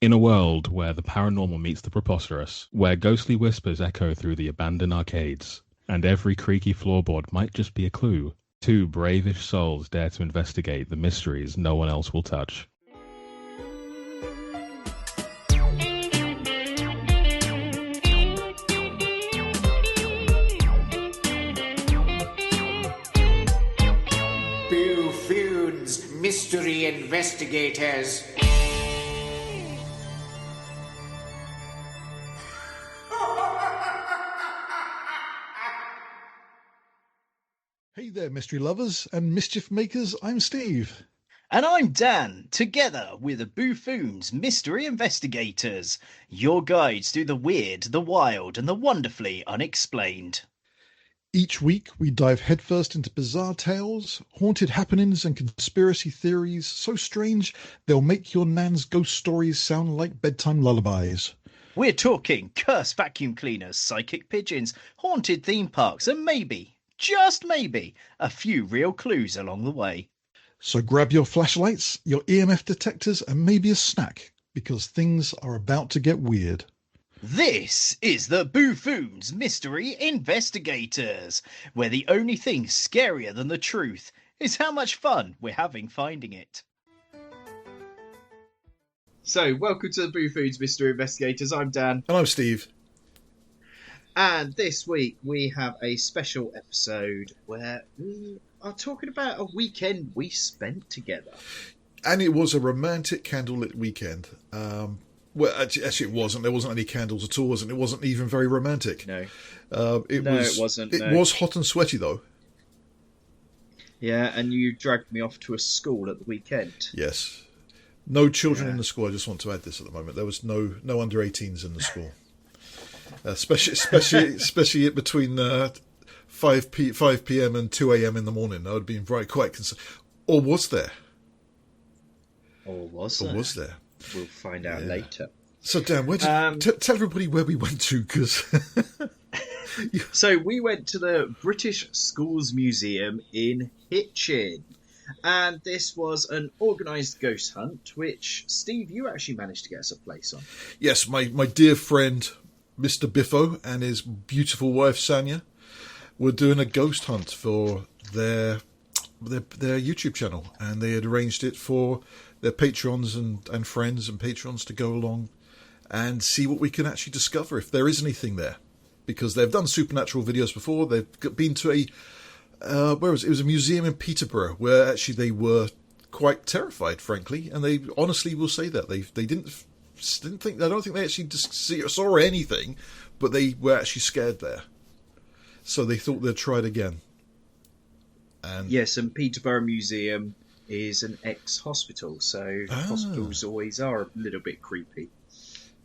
In a world where the paranormal meets the preposterous, where ghostly whispers echo through the abandoned arcades, and every creaky floorboard might just be a clue, two bravish souls dare to investigate the mysteries no one else will touch. Boo-Foons, mystery investigators. Hey there, mystery lovers and mischief makers. I'm Steve. And I'm Dan, together with the Boo-Foons Mystery Investigators, your guides through the weird, the wild, and the wonderfully unexplained. Each week, we dive headfirst into bizarre tales, haunted happenings, and conspiracy theories so strange they'll make your nan's ghost stories sound like bedtime lullabies. We're talking cursed vacuum cleaners, psychic pigeons, haunted theme parks, and maybe, just maybe, a few real clues along the way. So grab your flashlights, your EMF detectors, and maybe a snack, because things are about to get weird. This is the Boo-Foons Mystery Investigators, where the only thing scarier than the truth is how much fun we're having finding it. So, welcome to the Boo-Foons Mystery Investigators. I'm Dan. And I'm Steve. And this week we have a special episode where we are talking about a weekend we spent together. And it was a romantic candlelit weekend. Well, actually, it wasn't. There wasn't any candles at all, and it wasn't even very romantic. No. It wasn't. It was hot and sweaty, though. Yeah, and you dragged me off to a school at the weekend. Yes. No children in the school. I just want to add this at the moment. There was no under 18s in the school. Especially between 5 p.m. and 2 a.m. in the morning. I would have been quite concerned. Or was there? Or was there? We'll find out later. So, Dan, tell everybody where we went to, because... So, we went to the British Schools Museum in Hitchin. And this was an organised ghost hunt, which, Steve, you actually managed to get us a place on. Yes, my dear friend, Mr. Biffo, and his beautiful wife, Sanya, were doing a ghost hunt for their YouTube channel. And they had arranged it for their patrons and friends and patrons to go along and see what we can actually discover, if there is anything there. Because they've done supernatural videos before. They've been to a where was it? It was a museum in Peterborough where actually they were quite terrified, frankly, and they honestly will say that they didn't think. I don't think they actually saw anything, but they were actually scared there, so they thought they'd try it again. And yes, and Peterborough Museum is an ex-hospital, so hospitals always are a little bit creepy.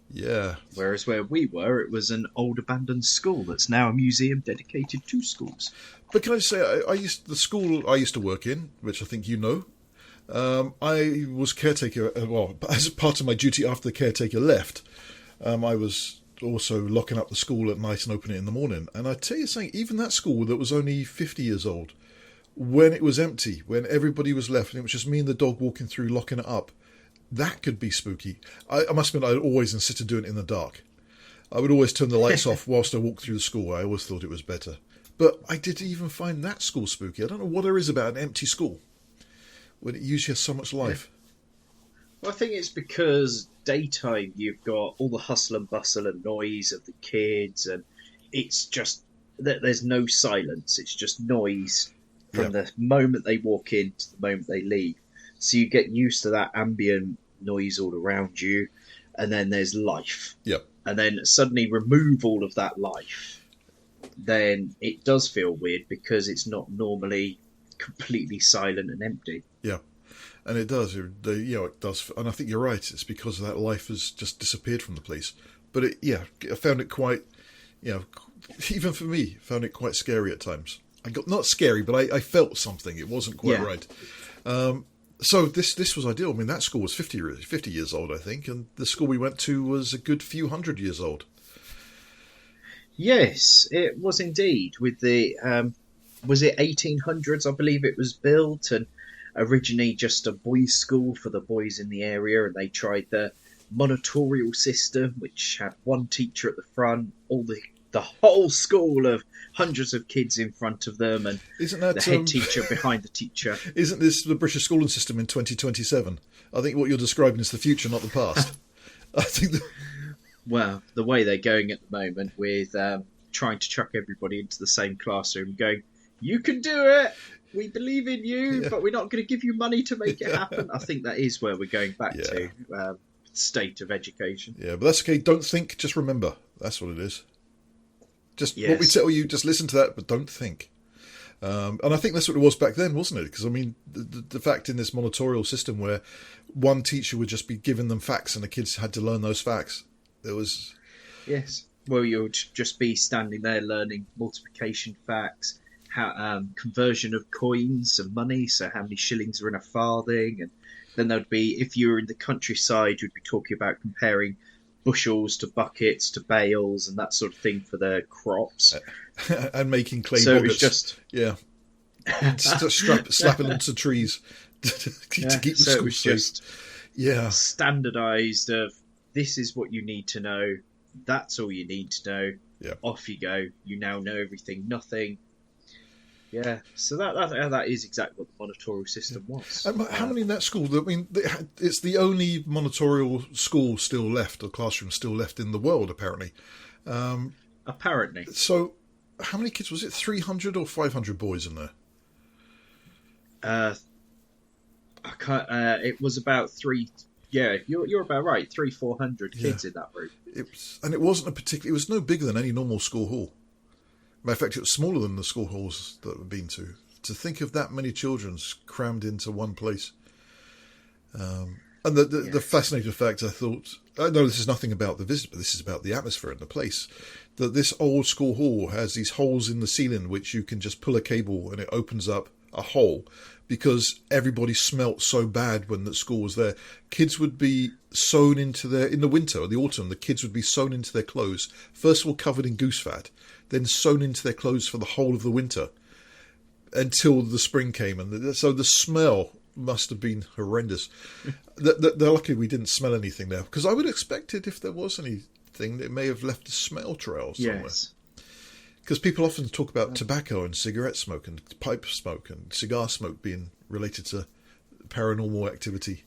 Yeah. Whereas where we were, it was an old abandoned school that's now a museum dedicated to schools. But can I say, the school I used to work in, which I think you know, I was caretaker. Well, as part of my duty after the caretaker left, I was also locking up the school at night and opening it in the morning. And I tell you something, even that school that was only 50 years old, when it was empty, when everybody was left, and it was just me and the dog walking through, locking it up, that could be spooky. I must admit, I'd always insisted doing it in the dark. I would always turn the lights off whilst I walked through the school. I always thought it was better. But I didn't even find that school spooky. I don't know what there is about an empty school when it usually has so much life. Well, I think it's because daytime you've got all the hustle and bustle and noise of the kids, and it's just that there's no silence. It's just noise from the moment they walk in to the moment they leave. So you get used to that ambient noise all around you, and then there's life. Yep. And then suddenly remove all of that life, then it does feel weird because it's not normally completely silent and empty. Yeah, and it does. It does. And I think you're right. It's because that life has just disappeared from the place. But I found it quite, even for me, found it quite scary at times. Not scary, but I felt something. It wasn't quite right. So this was ideal. I mean, that school was 50 years old, I think, and the school we went to was a good few hundred years old. Yes, it was indeed. With the was it 1800s? I believe it was built, and originally just a boys' school for the boys in the area, and they tried the monitorial system, which had one teacher at the front, the whole school of hundreds of kids in front of them, and isn't that the head teacher behind the teacher. Isn't this the British schooling system in 2027? I think what you're describing is the future, not the past. I think Well, the way they're going at the moment with trying to chuck everybody into the same classroom, going, "You can do it. We believe in you, but we're not going to give you money to make it happen." I think that is where we're going back to state of education. Yeah, but that's okay. Don't think, just remember. That's what it is. Just what we tell you, just listen to that, but don't think. And I think that's what it was back then, wasn't it? Because, I mean, the fact in this monitorial system where one teacher would just be giving them facts and the kids had to learn those facts. There was... Yes. Well, you would just be standing there learning multiplication facts, how conversion of coins and money, so how many shillings are in a farthing. And then there'd be, if you were in the countryside, you'd be talking about comparing bushels to buckets to bales and that sort of thing for their crops. And making clay so boggets. It was just... Yeah. Slapping onto trees to keep the so school it was safe. just standardised of, this is what you need to know, that's all you need to know, off you go, you now know everything, nothing. Yeah, so that is exactly what the monitorial system was. How many in that school? I mean, it's the only monitorial school still left, or classroom still left in the world, apparently. Apparently. So, how many kids was it? 300 or 500 boys in there? I can't. It was about three. Yeah, you're about right. 300-400 kids in that room. It was no bigger than any normal school hall. Matter of fact, it was smaller than the school halls that we've been to. To think of that many children crammed into one place. And the fascinating fact, I know this is nothing about the visit, but this is about the atmosphere and the place. That this old school hall has these holes in the ceiling which you can just pull a cable and it opens up a hole, because everybody smelt so bad when the school was there. Kids would be sewn into in the winter or the autumn, the kids would be sewn into their clothes, first of all covered in goose fat, then sewn into their clothes for the whole of the winter until the spring came. And so the smell must have been horrendous. They're lucky we didn't smell anything there, because I would have expected if there was anything, it may have left a smell trail somewhere. Yes. Because people often talk about tobacco and cigarette smoke and pipe smoke and cigar smoke being related to paranormal activity.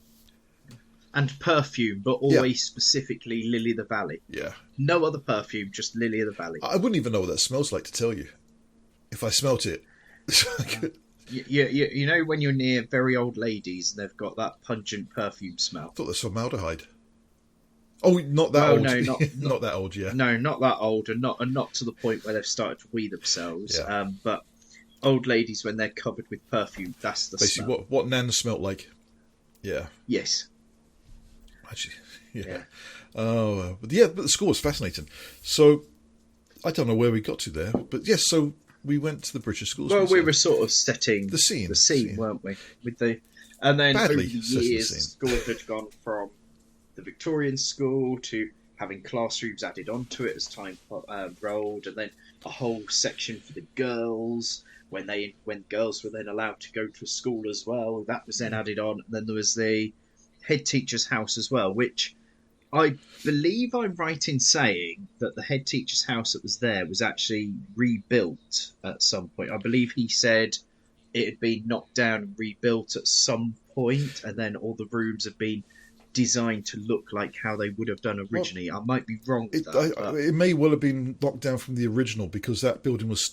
And perfume, but always specifically Lily of the Valley. Yeah. No other perfume, just Lily of the Valley. I wouldn't even know what that smells like, to tell you. If I smelt it. You know when you're near very old ladies and they've got that pungent perfume smell? I thought that's formaldehyde. Oh, not that old. No, not that old, yeah. No, not that old, and not to the point where they've started to wee themselves. Yeah. But old ladies, when they're covered with perfume, that's the basically smell. what Nan smelt like. Yeah. Yes. Actually, yeah. Oh, but the school was fascinating. So I don't know where we got to there, but yes. So we went to the British schools. Well, we were sort of setting the scene, weren't we? And then over Badly the years, the school had gone from the Victorian school to having classrooms added onto it as time rolled, and then a whole section for the girls when girls were then allowed to go to a school as well. That was then added on, and then there was the head teacher's house as well, which I believe I'm right in saying that the head teacher's house that was there was actually rebuilt at some point. I believe he said it had been knocked down and rebuilt at some point, and then all the rooms have been designed to look like how they would have done originally. I might be wrong with that. It may well have been knocked down from the original, because that building was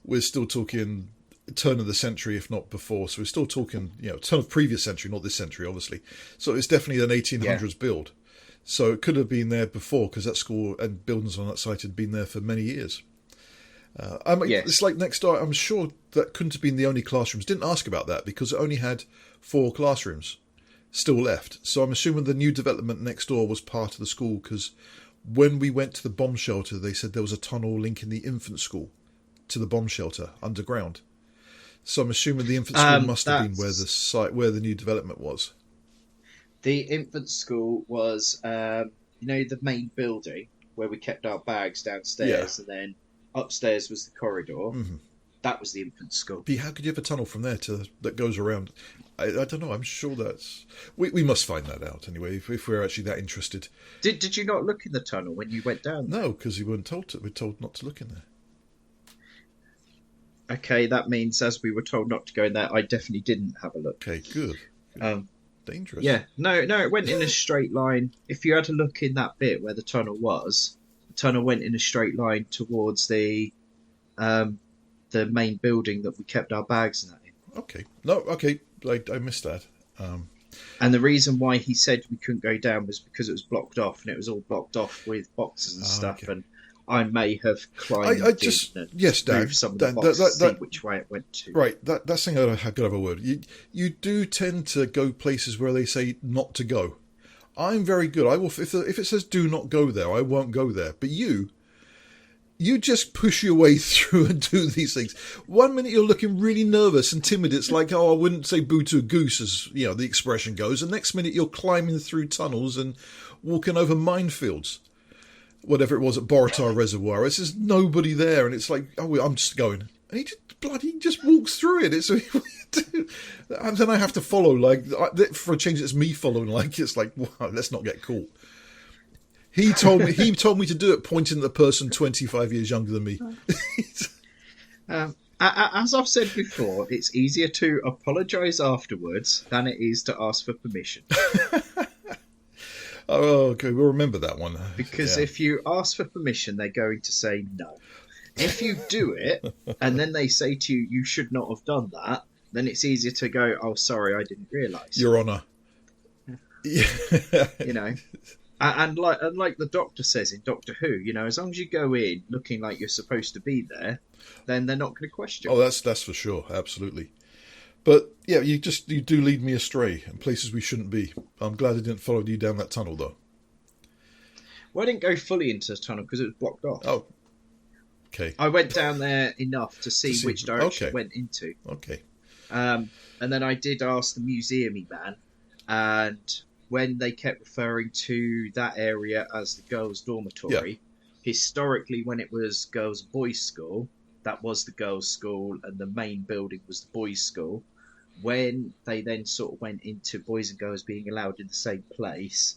we're still talking turn of the century, if not before. So we're still talking, turn of previous century, not this century, obviously. So it's definitely an 1800s build. So it could have been there before, because that school and buildings on that site had been there for many years. It's like next door. I'm sure that couldn't have been the only classrooms. Didn't ask about that because it only had 4 classrooms still left. So I'm assuming the new development next door was part of the school, because when we went to the bomb shelter, they said there was a tunnel linking the infant school to the bomb shelter underground. So I'm assuming the infant school must have been where the new development was. The infant school was, the main building where we kept our bags downstairs, and then upstairs was the corridor. Mm-hmm. That was the infant school. How could you have a tunnel from there that goes around? I don't know. I'm sure that's... We must find that out anyway, if we're actually that interested. Did you not look in the tunnel when you went down there? No, because we weren't told to. We were told not to look in there. Okay, that means as we were told not to go in there, I definitely didn't have a look. Okay, good. Dangerous. Yeah, no, it went in a straight line. If you had a look in that bit where the tunnel went in a straight line towards the main building that we kept our bags in that in. Okay. No, okay. I missed that. And the reason why he said we couldn't go down was because it was blocked off, and it was all blocked off with boxes and stuff. Okay. And I may have climbed yes, Dan, moved some of the boxes to see which way it went to. Right, that's the thing I've got to have a word. You do tend to go places where they say not to go. I'm very good. I will if it says do not go there, I won't go there. But you just push your way through and do these things. 1 minute you're looking really nervous and timid. It's like, oh, I wouldn't say boo to a goose, as the expression goes. And next minute you're climbing through tunnels and walking over minefields. Whatever it was at Borotar Reservoir. It's just nobody there, and it's like, oh, I'm just going. And he just walks through it. It's and then I have to follow, for a change, it's me following. It's like, wow, let's not get caught. He told me to do it, pointing at the person 25 years younger than me. As I've said before, it's easier to apologise afterwards than it is to ask for permission. Oh, okay, we'll remember that one. Because if you ask for permission, they're going to say no. If you do it, and then they say to you, you should not have done that, then it's easier to go, oh, sorry, I didn't realise. Your Honour. And like the Doctor says in Doctor Who, as long as you go in looking like you're supposed to be there, then they're not going to question. Oh, that's for sure, absolutely. But yeah, you do lead me astray in places we shouldn't be. I'm glad I didn't follow you down that tunnel, though. Well, I didn't go fully into the tunnel because it was blocked off. Oh, okay. I went down there enough to see which direction it went into. Okay. And then I did ask the museum-y man, and when they kept referring to that area as the girls' dormitory, historically, when it was girls' boys' school, that was the girls' school, and the main building was the boys' school. When they then sort of went into boys and girls being allowed in the same place,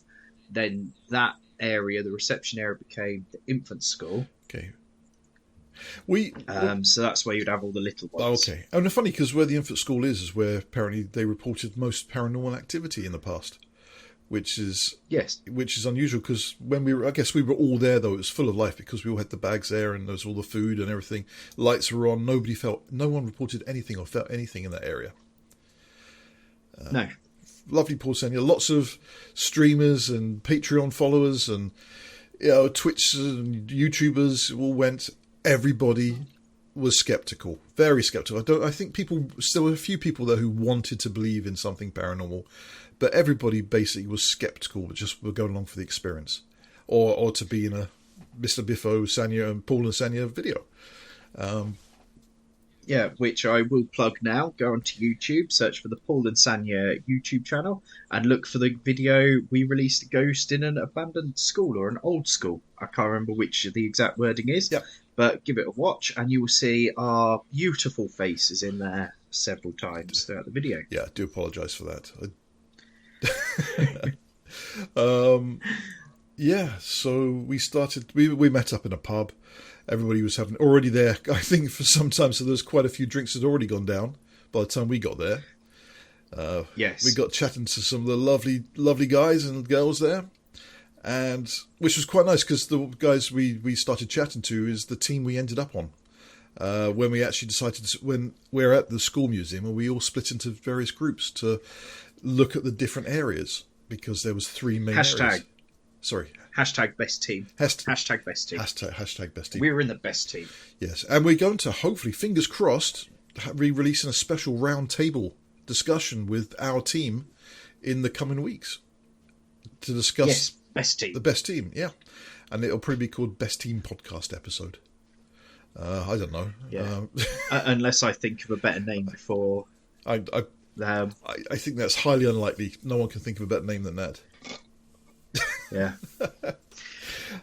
then that area, the reception area, became the infant school. Okay. So that's where you'd have all the little ones. Okay. And it's funny because where the infant school is where apparently they reported most paranormal activity in the past. Which is unusual because when I guess we were all there though. It was full of life because we all had the bags there and there was all the food and everything. Lights were on. No one reported anything or felt anything in that area. No. Lovely Paul Senya. Lots of streamers and Patreon followers and Twitch and YouTubers all went. Everybody was skeptical, very skeptical. I think still a few people there who wanted to believe in something paranormal. But everybody basically was skeptical, but just were going along for the experience, or to be in a Mr. Biffo, Sanya, and Paul and Sanya video. Which I will plug now. Go onto YouTube, search for the Paul and Sanya YouTube channel, and look for the video we released, a ghost in an abandoned school or an old school. I can't remember which the exact wording is, but give it a watch, and you will see our beautiful faces in there several times throughout the video. Yeah, I do apologise for that. So we started. We met up in a pub. Everybody was having already there. I think for some time, so there's quite a few drinks had already gone down by the time we got there. Yes, we got chatting to some of the lovely guys and girls there, and which was quite nice because the guys we started chatting to is the team we ended up on. When we actually decided when we're at the school museum, and we all split into various groups to look at the different areas because there was 3 main areas. Sorry. Hashtag best team. Hashtag best team. Hashtag best team. We were in the best team. Yes, and we're going to hopefully, fingers crossed, be releasing a special round table discussion with our team in the coming weeks to discuss best team. The best team, yeah, and it'll probably be called Best Team Podcast Episode. I don't know. Yeah. Unless I think of a better name before. I think that's highly unlikely. No one can think of a better name than that. Yeah.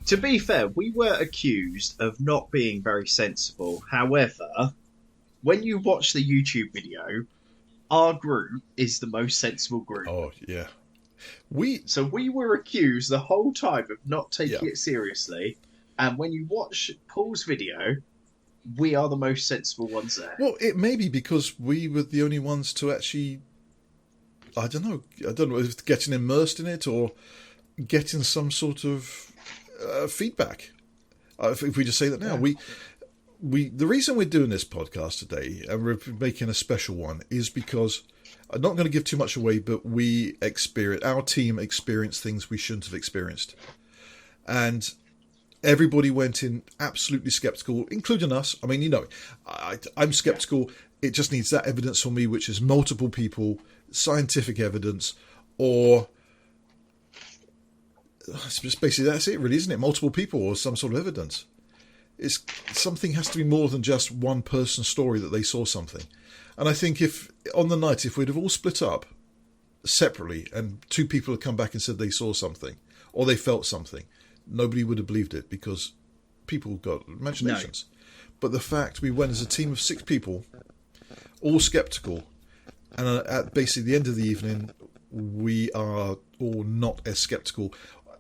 To be fair, we were accused of not being very sensible. However, when you watch the YouTube video, our group is the most sensible group. Oh yeah, So we were accused the whole time of not taking Yeah. it seriously, and when you watch Paul's video, we are the most sensible ones there. well, it may be because we were the only ones to actually. I don't know if getting immersed in it or getting some sort of feedback. If we just say that now, the reason we're doing this podcast today and we're making a special one is because I'm not going to give too much away, but our team experienced things we shouldn't have experienced, and everybody went in absolutely skeptical, including us. I mean, I'm skeptical. It just needs that evidence from me, which is multiple people, scientific evidence, or basically that's it, really, isn't it? Multiple people or some sort of evidence. Something has to be more than just one person's story that they saw something. And I think if on the night, if we'd have all split up separately and two people had come back and said they saw something or they felt something, nobody would have believed it because people got imaginations. No. But the fact we went as a team of 6 people, all skeptical, and at basically the end of the evening, we are all not as skeptical,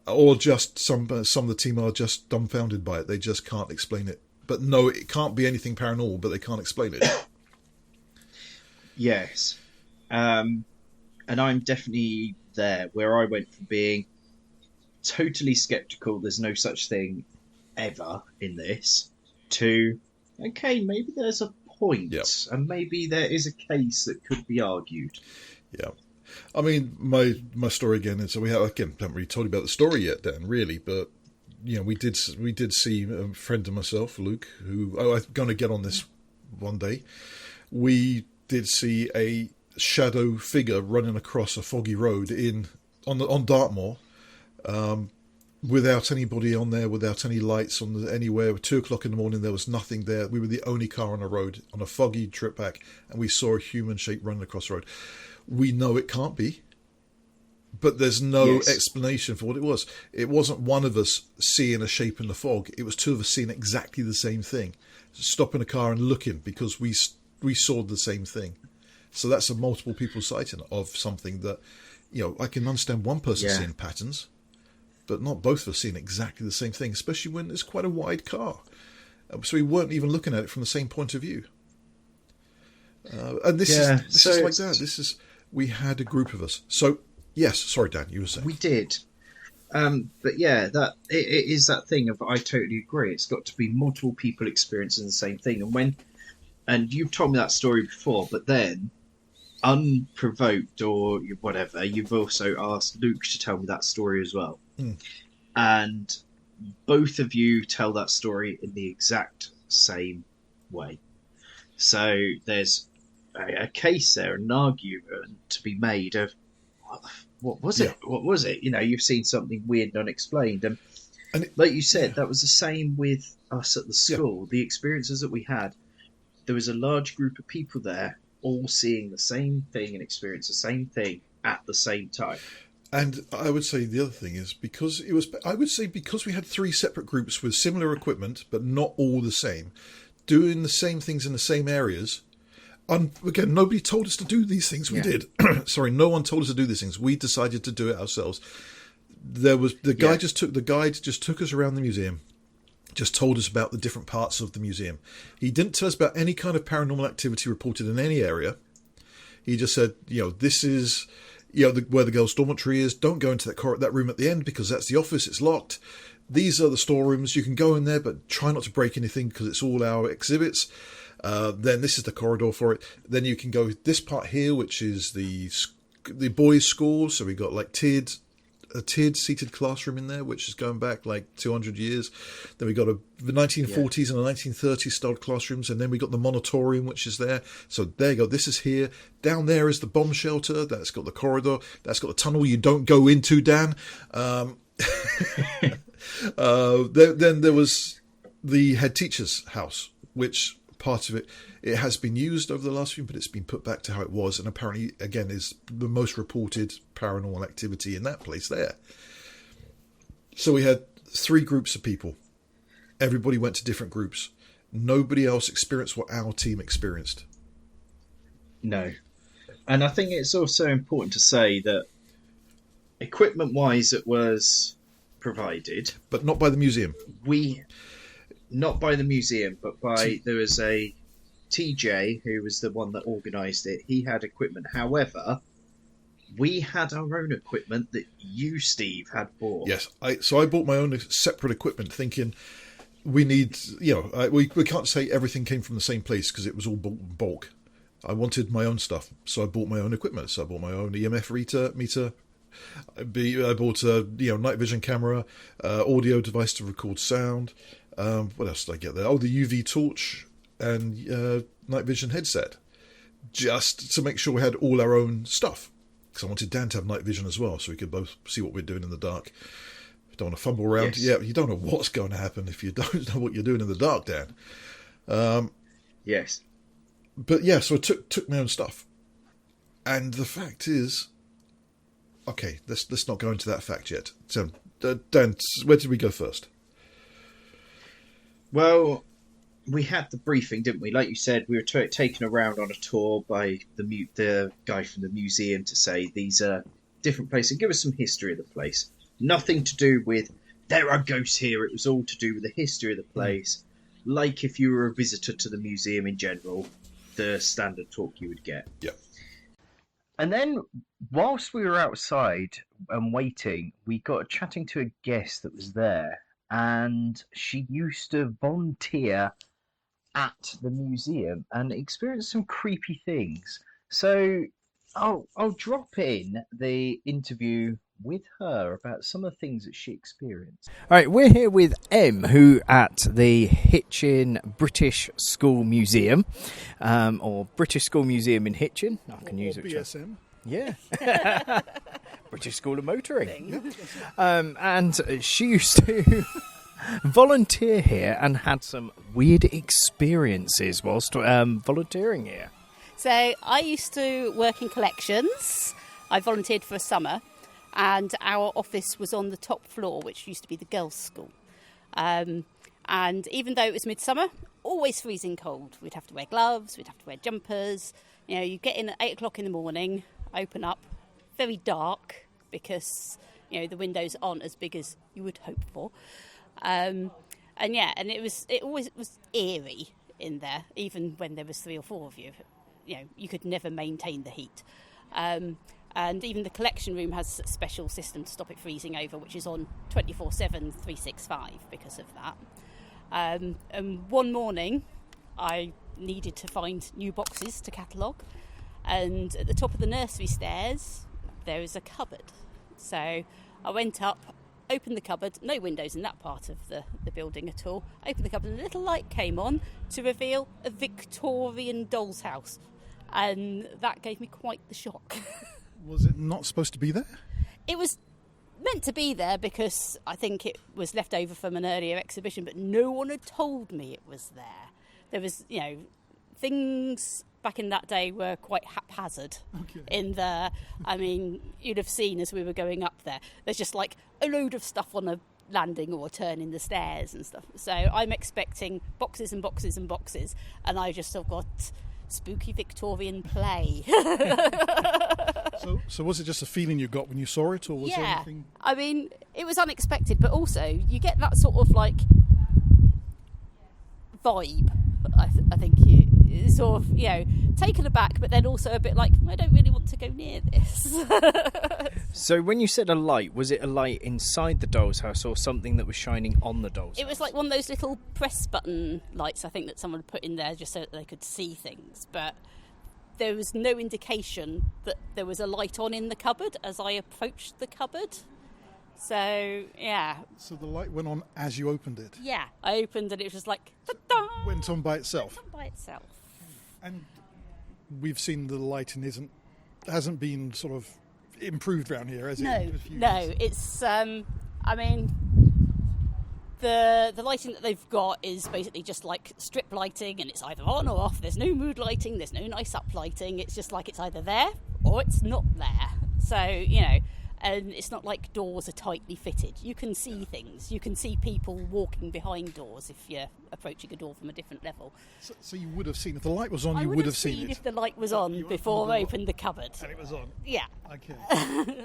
or just some of the team are just dumbfounded by it. They just can't explain it. But no, it can't be anything paranormal, but they can't explain it. Yes. And I'm definitely there, where I went from being totally skeptical, there's no such thing ever in this, to, okay, maybe there's a point, and maybe there is a case that could be argued. Yeah. I mean, my story again is, so we haven't really told you about the story yet, Dan, really, but we did see a friend of myself, Luke, who I'm going to get on this one day. We did see a shadow figure running across a foggy road on Dartmoor, without anybody on there, without any lights anywhere. 2:00 in the morning, there was nothing there. We were the only car on the road on a foggy trip back, and we saw a human shape running across the road. We know it can't be, but there's no explanation for what it was. It wasn't one of us seeing a shape in the fog. It was 2 of us seeing exactly the same thing, stopping a car and looking because we saw the same thing. So that's a multiple people sighting of something that, I can understand one person seeing patterns, but not both of us seeing exactly the same thing, especially when it's quite a wide car. So we weren't even looking at it from the same point of view. And this is like that. We had a group of us. So, yes, sorry, Dan, you were saying. We did. But yeah, that it is that thing of, I totally agree. It's got to be multiple people experiencing the same thing. And you've told me that story before, but then, unprovoked or whatever, you've also asked Luke to tell me that story as well. And both of you tell that story in the exact same way. So there's a case there, an argument to be made of what was it? What was it? You've seen something weird and unexplained. And like you said, that was the same with us at the school. The experiences that we had, there was a large group of people there all seeing the same thing and experience the same thing at the same time. And I would say the other thing is because we had 3 separate groups with similar equipment, but not all the same, doing the same things in the same areas. Again, nobody told us to do these things. We did. Sorry, no one told us to do these things. We decided to do it ourselves. The guide just took us around the museum, just told us about the different parts of the museum. He didn't tell us about any kind of paranormal activity reported in any area. He just said, this is where the girls' dormitory is. Don't go into that room at the end because that's the office. It's locked. These are the storerooms. You can go in there, but try not to break anything because it's all our exhibits. Then this is the corridor for it. Then you can go this part here, which is the boys' school. So we got like a tiered seated classroom in there, which is going back like 200 years. Then we got the 1940s and the 1930s style classrooms, and then we got the monitorium, which is there. So there you go. This is here. Down there is the bomb shelter. That's got the corridor. That's got the tunnel you don't go into, Dan. Then there was the head teacher's house, which part of it has been used over the last few, but it's been put back to how it was, and apparently again is the most reported paranormal activity in that place there. So we had 3 groups of people. Everybody went to different groups. Nobody else experienced what our team experienced. No. And I think it's also important to say that equipment-wise it was provided. But not by the museum. Not by the museum, but there was a TJ who was the one that organised it. He had equipment. However, we had our own equipment that you, Steve, had bought. Yes. So I bought my own separate equipment thinking we need, we can't say everything came from the same place because it was all bulk. I wanted my own stuff, so I bought my own equipment. So I bought my own EMF meter. I bought a night vision camera, audio device to record sound. What else did I get there? Oh, the UV torch and night vision headset, just to make sure we had all our own stuff. Because I wanted Dan to have night vision as well, so we could both see what we're doing in the dark. You don't want to fumble around. Yes. Yeah, you don't know what's going to happen if you don't know what you're doing in the dark, Dan. Yes. But yeah, so I took my own stuff. And the fact is, okay, let's not go into that fact yet. So, Dan, where did we go first? Well, we had the briefing, didn't we? Like you said, we were taken around on a tour by the guy from the museum to say these are different places. Give us some history of the place. Nothing to do with there are ghosts here. It was all to do with the history of the place. Like if you were a visitor to the museum in general, the standard talk you would get. Yeah. And then, whilst we were outside and waiting, we got chatting to a guest that was there, and she used to volunteer at the museum and experienced some creepy things. So I'll drop in the interview with her about some of the things that she experienced. All right, we're here with Em, who at the Hitchin British School Museum, or British School Museum in Hitchin. I can use it. BSM. Yeah. British School of Motoring. And she used to volunteer here and had some weird experiences whilst volunteering here. So I used to work in collections. I volunteered for a summer, and our office was on the top floor, which used to be the girls' school. And even though it was midsummer, always freezing cold. We'd have to wear gloves, we'd have to wear jumpers. You get in at 8 o'clock in the morning, open up, very dark because, the windows aren't as big as you would hope for. And it always was eerie in there, even when there was 3 or 4 of you. You could never maintain the heat. And even the collection room has a special system to stop it freezing over, which is on 24/7, 365 because of that. And one morning, I needed to find new boxes to catalogue. And at the top of the nursery stairs, there is a cupboard. So I went up, opened the cupboard, no windows in that part of the building at all. Opened the cupboard and a little light came on to reveal a Victorian doll's house. And that gave me quite the shock. Was it not supposed to be there? It was meant to be there because I think it was left over from an earlier exhibition, but no one had told me it was there. There was, things back in that day were quite haphazard in there. I mean, you'd have seen as we were going up there, there's just like a load of stuff on a landing or a turn in the stairs and stuff. So I'm expecting boxes and boxes and boxes, and I just have got spooky Victorian play. So was it just a feeling you got when you saw it, or was there anything? I mean, it was unexpected, but also you get that sort of like vibe. I think you sort of taken aback, but then also a bit like I don't really want to go near this. So when you said a light, was it a light inside the doll's house or something that was shining on the doll's house? It was like one of those little press button lights, I think, that someone put in there just so that they could see things. But there was no indication that there was a light on in the cupboard as I approached the cupboard. So, yeah. So the light went on as you opened it? Yeah, I opened and it was just like, ta-da! Went on by itself? Went on by itself. And we've seen the lighting hasn't been sort of improved around here, has it? No, it's, I mean, the lighting that they've got is basically just like strip lighting, and it's either on or off. There's no mood lighting, there's no nice up lighting. It's just like it's either there or it's not there. So, And it's not like doors are tightly fitted. You can see things. You can see people walking behind doors if you're approaching a door from a different level. So you would have seen, if the light was on, I you would would have have seen it. if the light was on You before opened I the door. opened the cupboard. And it was on. Yeah. Okay.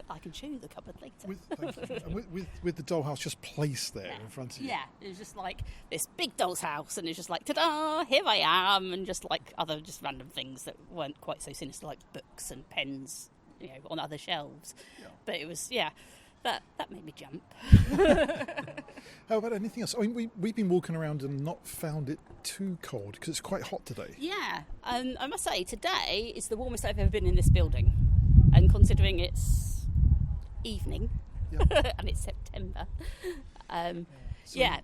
I can show you the cupboard later. Thank you. And with the dollhouse just placed there in front of you. Yeah, it was just like this big doll's house, and it's just like, ta-da, here I am, and just like other just random things that weren't quite so sinister, like books and pens, on other shelves. Yeah. But it was, that made me jump. How about anything else? I mean, we've been walking around and not found it too cold because it's quite hot today. Yeah, and I must say, today is the warmest I've ever been in this building, and considering it's evening and it's September,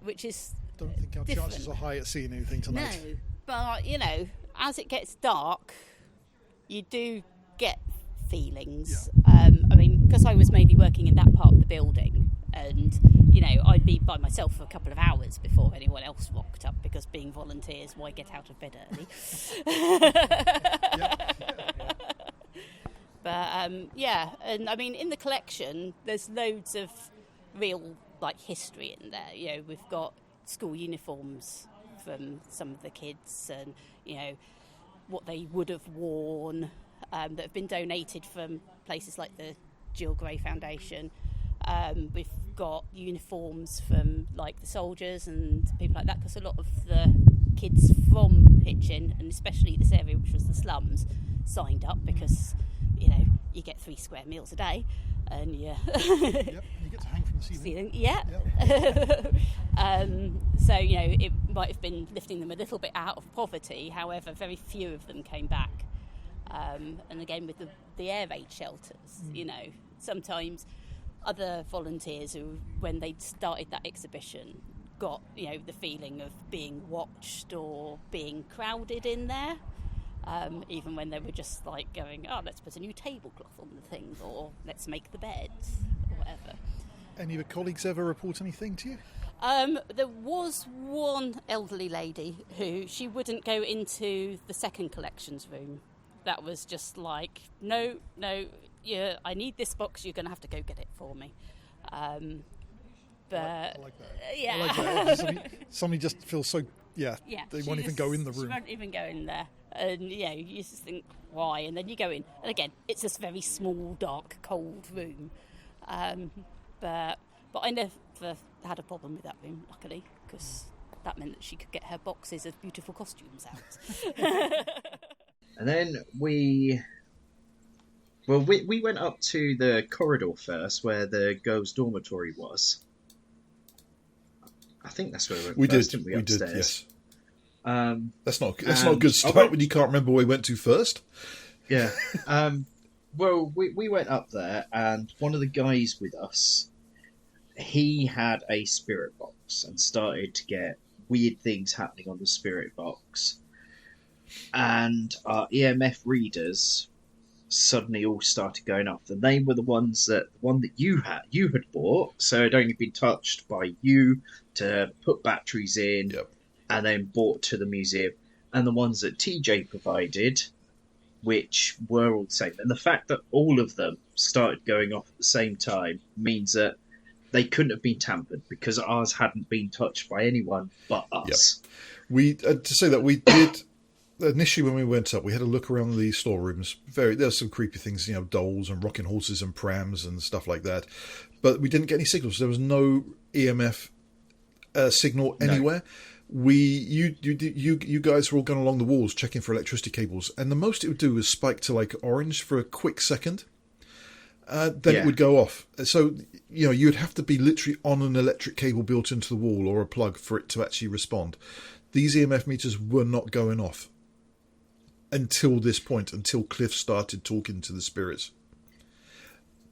which is don't think our different. chances are high at seeing anything tonight. No, but as it gets dark, you do get feelings. I mean, because I was mainly working in that part of the building, and I'd be by myself for a couple of hours before anyone else rocked up, because being volunteers, why get out of bed early? But and I mean, in the collection, there's loads of real history in there. We've got school uniforms from some of the kids, and what they would have worn, that have been donated from places like the Jill Gray Foundation. We've got uniforms from the soldiers and people like that, because a lot of the kids from Hitchin, and especially this area, which was the slums, signed up because you get 3 square meals a day, and Yep, and you get to hang from the ceiling. Yeah. So it might have been lifting them a little bit out of poverty. However, very few of them came back. And again, with the air raid shelters, sometimes other volunteers who, when they'd started that exhibition, got the feeling of being watched or being crowded in there, even when they were just going, let's put a new tablecloth on the thing, or let's make the beds, or whatever. Any of your colleagues ever report anything to you? There was one elderly lady who, she wouldn't go into the second collections room. That was just no, I need this box, you're going to have to go get it for me. But I like that. Yeah. I like that. Somebody just feels so, they won't even go in the room. She won't even go in there. And, you just think, why? And then you go in. And again, it's this very small, dark, cold room. But I never had a problem with that room, luckily, because that meant that she could get her boxes of beautiful costumes out. And then we went up to the corridor first, where the girls' dormitory was. I think that's where we went first, didn't we? We upstairs. did, yes. That's not a good start when you can't remember where we went to first. Yeah. Well, we went up there, and one of the guys with us, he had a spirit box and started to get weird things happening on the spirit box. And our EMF readers suddenly all started going off. And they were the one that you had bought, so it only been touched by you to put batteries in, and then brought to the museum. And the ones that TJ provided, which were all the same. And the fact that all of them started going off at the same time means that they couldn't have been tampered, because ours hadn't been touched by anyone but us. Yep. We to say that we did. Initially, when we went up, we had a look around the storerooms. There's some creepy things, dolls and rocking horses and prams and stuff like that. But we didn't get any signals. There was no EMF signal anywhere. No. You guys were all going along the walls checking for electricity cables, and the most it would do was spike to orange for a quick second. Then it would go off. So you'd have to be literally on an electric cable built into the wall or a plug for it to actually respond. These EMF meters were not going off until this point, until Cliff started talking to the spirits.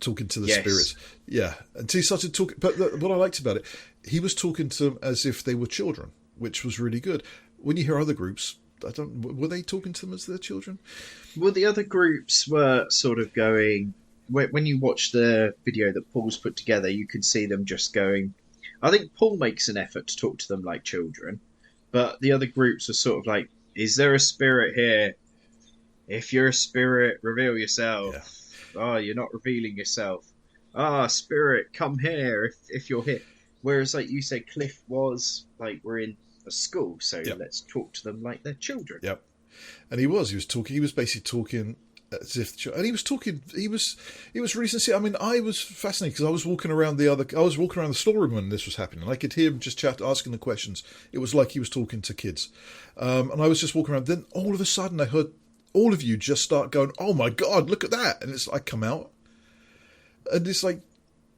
Spirits. Yeah. Until he started talking. But what I liked about it, he was talking to them as if they were children, which was really good. When you hear other groups, were they talking to them as their children? Well, the other groups were sort of going, when you watch the video that Paul's put together, you can see them just going, I think Paul makes an effort to talk to them like children, but the other groups are sort of like, is there a spirit here? If you're a spirit, reveal yourself. Yeah. Oh, you're not revealing yourself. spirit, come here if you're here. Whereas, like you said, Cliff was like, we're in a school, so Yep. let's talk to them like they're children. Yep. And he was basically talking as if, and he was really sincere. I mean, I was fascinated because I was walking around the storeroom when this was happening, and I could hear him just asking the questions. It was like he was talking to kids. And I was just walking around. Then all of a sudden I heard all of you just start going, "Oh my God, look at that." And I come out, and it's like,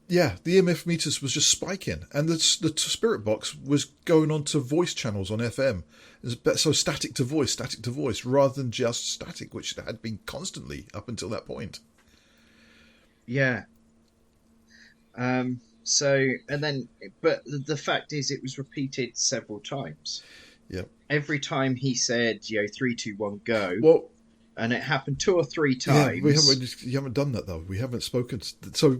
yeah, the EMF meters was just spiking, and the spirit box was going on to voice channels on FM. So static to voice, rather than just static, which it had been constantly up until that point. Yeah. But the fact is, it was repeated several times. Yeah. Every time he said, 3, 2, 1, go. Well, and it happened 2 or 3 times. Yeah, you haven't done that though. We haven't spoken. So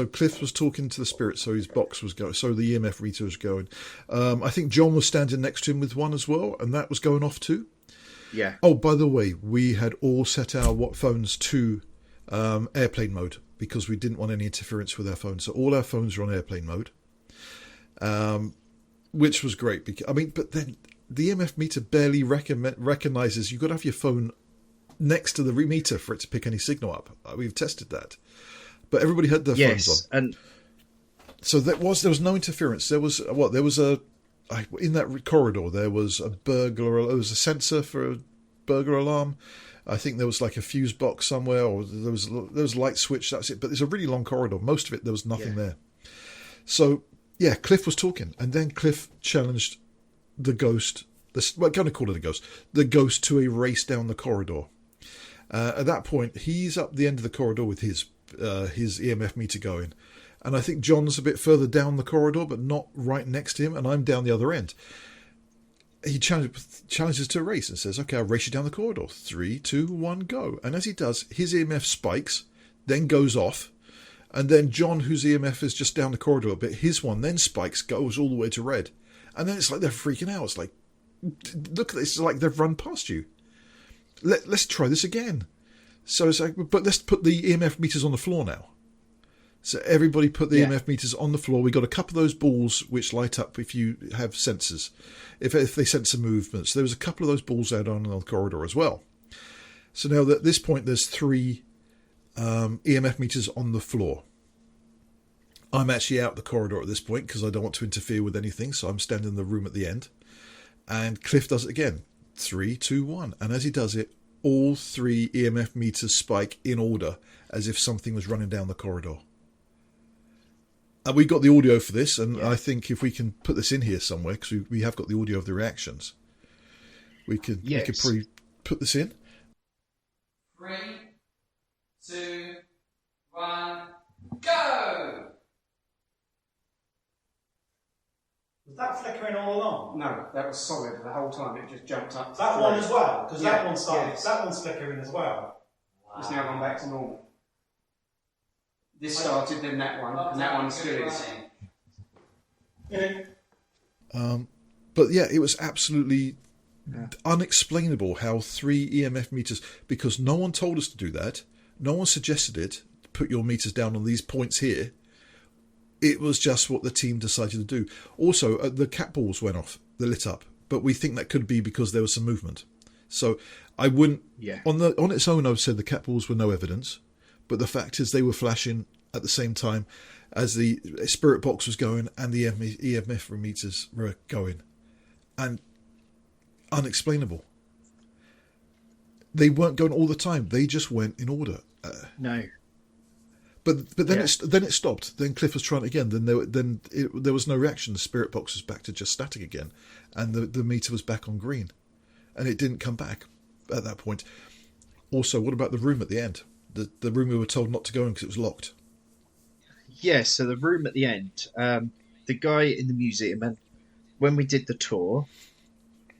Cliff was talking to the spirit, so his box was going, so the EMF meter was going. I think John was standing next to him with one as well, and that was going off too. Yeah. Oh, by the way, we had all set our phones to airplane mode because we didn't want any interference with our phones. So all our phones were on airplane mode, which was great. But then the EMF meter barely recognizes you've got to have your phone next to the meter for it to pick any signal up. We've tested that, but everybody had their phones on, and so there was no interference. There was in that corridor there was a burglar. There was a sensor for a burglar alarm. I think there was like a fuse box somewhere, or there was a light switch. That's it. But it's a really long corridor. Most of it there was nothing there. So yeah, Cliff was talking, and then Cliff challenged the ghost. I'm going to call it a ghost. The ghost to a race down the corridor. At that point, he's up the end of the corridor with his EMF meter going. And I think John's a bit further down the corridor, but not right next to him, and I'm down the other end. He challenges to a race and says, "Okay, I'll race you down the corridor. 3, 2, 1, go." And as he does, his EMF spikes, then goes off. And then John, whose EMF is just down the corridor a bit, his one then spikes, goes all the way to red. And then it's like they're freaking out. It's like, look at this, it's like they've run past you. Let's try this again. So it's like, but let's put the EMF meters on the floor now. So everybody put the EMF meters on the floor. We got a couple of those balls which light up if you have sensors, if they sense the movements. There was a couple of those balls out on the corridor as well. So now at this point, there's 3 EMF meters on the floor. I'm actually out the corridor at this point because I don't want to interfere with anything. So I'm standing in the room at the end, and Cliff does it again. 3, 2, 1. And as he does it, all 3 EMF meters spike in order as if something was running down the corridor. And we got the audio for this, and I think if we can put this in here somewhere, because we have got the audio of the reactions, we could probably put this in. 3, 2, 1, go! Was that flickering all along? No, that was solid the whole time. It just jumped up. That one as well, because that one started. Yes. That one's flickering as well. Wow. It's now gone back to normal. This started, then that one, and that one still is. But yeah, it was absolutely unexplainable how 3 EMF meters, because no one told us to do that. No one suggested it. Put your meters down on these points here. It was just what the team decided to do. Also, the cat balls went off. They lit up. But we think that could be because there was some movement. So I wouldn't... Yeah. On its own, I've said the cat balls were no evidence. But the fact is they were flashing at the same time as the spirit box was going and the EMF meters were going. And unexplainable. They weren't going all the time. They just went in order. No. But then it stopped. Then Cliff was trying it again. Then there was no reaction. The spirit box was back to just static again, and the meter was back on green, and it didn't come back at that point. Also, what about the room at the end? The room we were told not to go in because it was locked. Yeah, so the room at the end, the guy in the museum, and when we did the tour,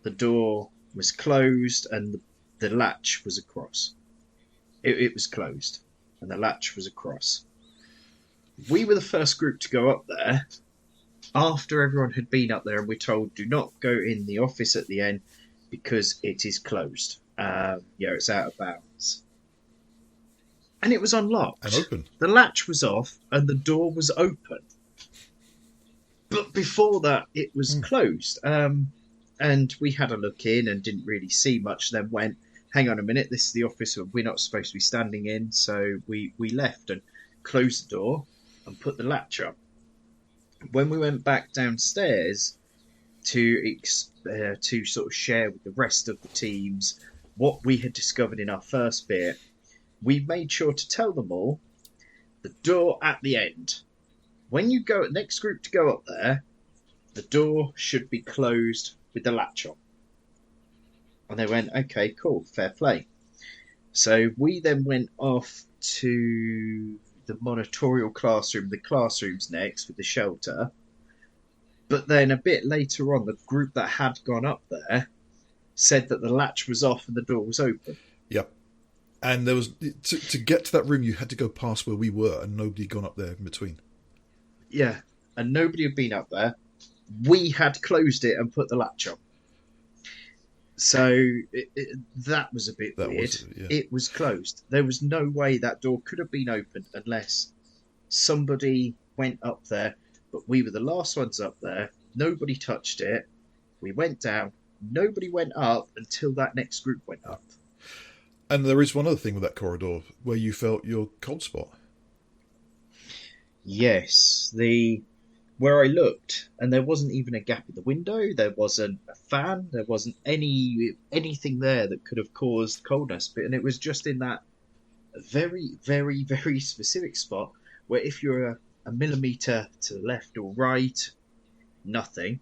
the door was closed and the latch was across. It was closed and the latch was across. We were the first group to go up there after everyone had been up there, and we're told, do not go in the office at the end because it is closed. It's out of bounds. and it was unlocked. And open. The latch was off and the door was open. But before that, it was closed. And we had a look in and didn't really see much. Then went, hang on a minute, this is the office that we're not supposed to be standing in. So we left and closed the door and put the latch up. When we went back downstairs to sort of share with the rest of the teams what we had discovered in our first bit, we made sure to tell them all the door at the end. When you go, next group to go up there, the door should be closed with the latch on. And they went, okay, cool, fair play. So we then went off to the monitorial classroom, the classroom's next with the shelter. But then a bit later on, the group that had gone up there said that the latch was off and the door was open. Yep. And there was to get to that room, you had to go past where we were, and nobody had gone up there in between. Yeah, and nobody had been up there. We had closed it and put the latch on. So that was a bit weird. It was closed. There was no way that door could have been opened unless somebody went up there. But we were the last ones up there. Nobody touched it. We went down. Nobody went up until that next group went up. And there is one other thing with that corridor where you felt your cold spot. Yes, where I looked, and there wasn't even a gap in the window. There wasn't a fan. There wasn't anything there that could have caused coldness. And it was just in that very, very, very specific spot where if you're a millimetre to the left or right, nothing.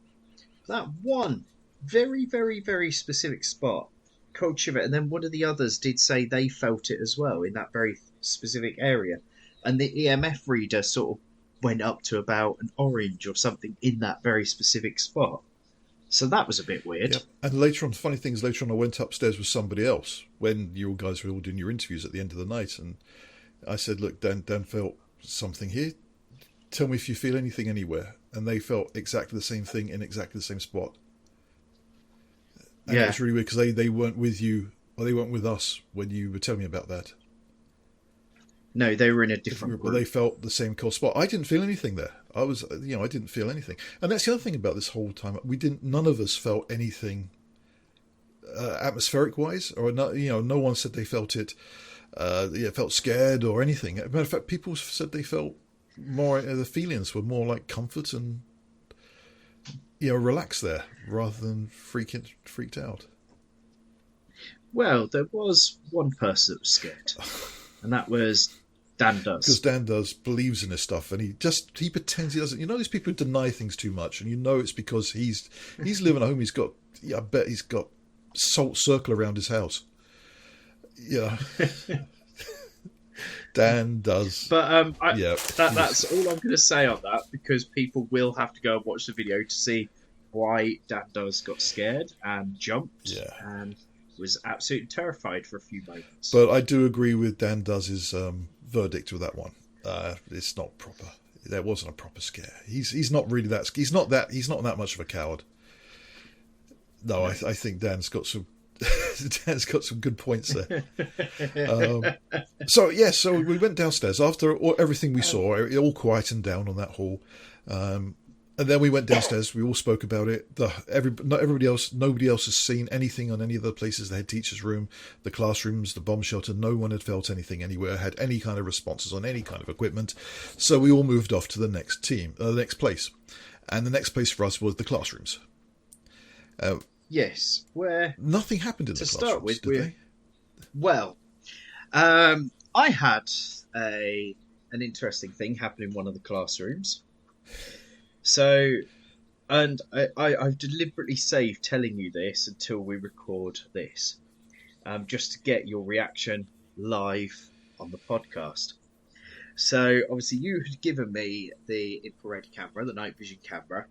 That one very, very, very specific spot, cold shiver. And then one of the others did say they felt it as well in that very specific area. And the EMF reader sort of went up to about an orange or something in that very specific spot. So that was a bit weird. Yep. And later on, funny things, later on I went upstairs with somebody else when you guys were all doing your interviews at the end of the night. And I said, look, Dan felt something here. Tell me if you feel anything anywhere. And they felt exactly the same thing in exactly the same spot. And it was really weird because they weren't with you, or they weren't with us when you were telling me about that. No, they were in a different group. But they felt the same cold spot. I didn't feel anything there. I didn't feel anything. And that's the other thing about this whole time. None of us felt anything atmospheric-wise, or no one said they felt it, felt scared or anything. As a matter of fact, people said they felt more, the feelings were more like comfort and, relaxed there rather than freaked out. Well, there was one person that was scared, and that was Dan Does. Because Dan Does believes in this stuff, and he pretends he doesn't. You know, these people who deny things too much, and it's because he's living at home. I bet he's got salt circle around his house. Yeah. Dan Does. But that's all I'm going to say on that, because people will have to go and watch the video to see why Dan Does got scared and jumped and was absolutely terrified for a few moments. But I do agree with Dan Does' verdict with that one. It's not proper. That wasn't a proper scare. He's not really that. He's not that much of a coward. No, I think Dan's got some. Dan's got some good points there. So we went downstairs after everything we saw. It all quietened down on that hall, and then we went downstairs. We all spoke about it. Nobody else has seen anything on any of the places. The head teacher's room, the classrooms, the bomb shelter. No one had felt anything anywhere. Had any kind of responses on any kind of equipment. So we all moved off to the next place, and the next place for us was the classrooms. Yes, where nothing happened in the classrooms. To start with, did they? Well, I had an interesting thing happen in one of the classrooms. So, and I've deliberately saved telling you this until we record this, just to get your reaction live on the podcast. So, obviously, you had given me the infrared camera, the night vision camera.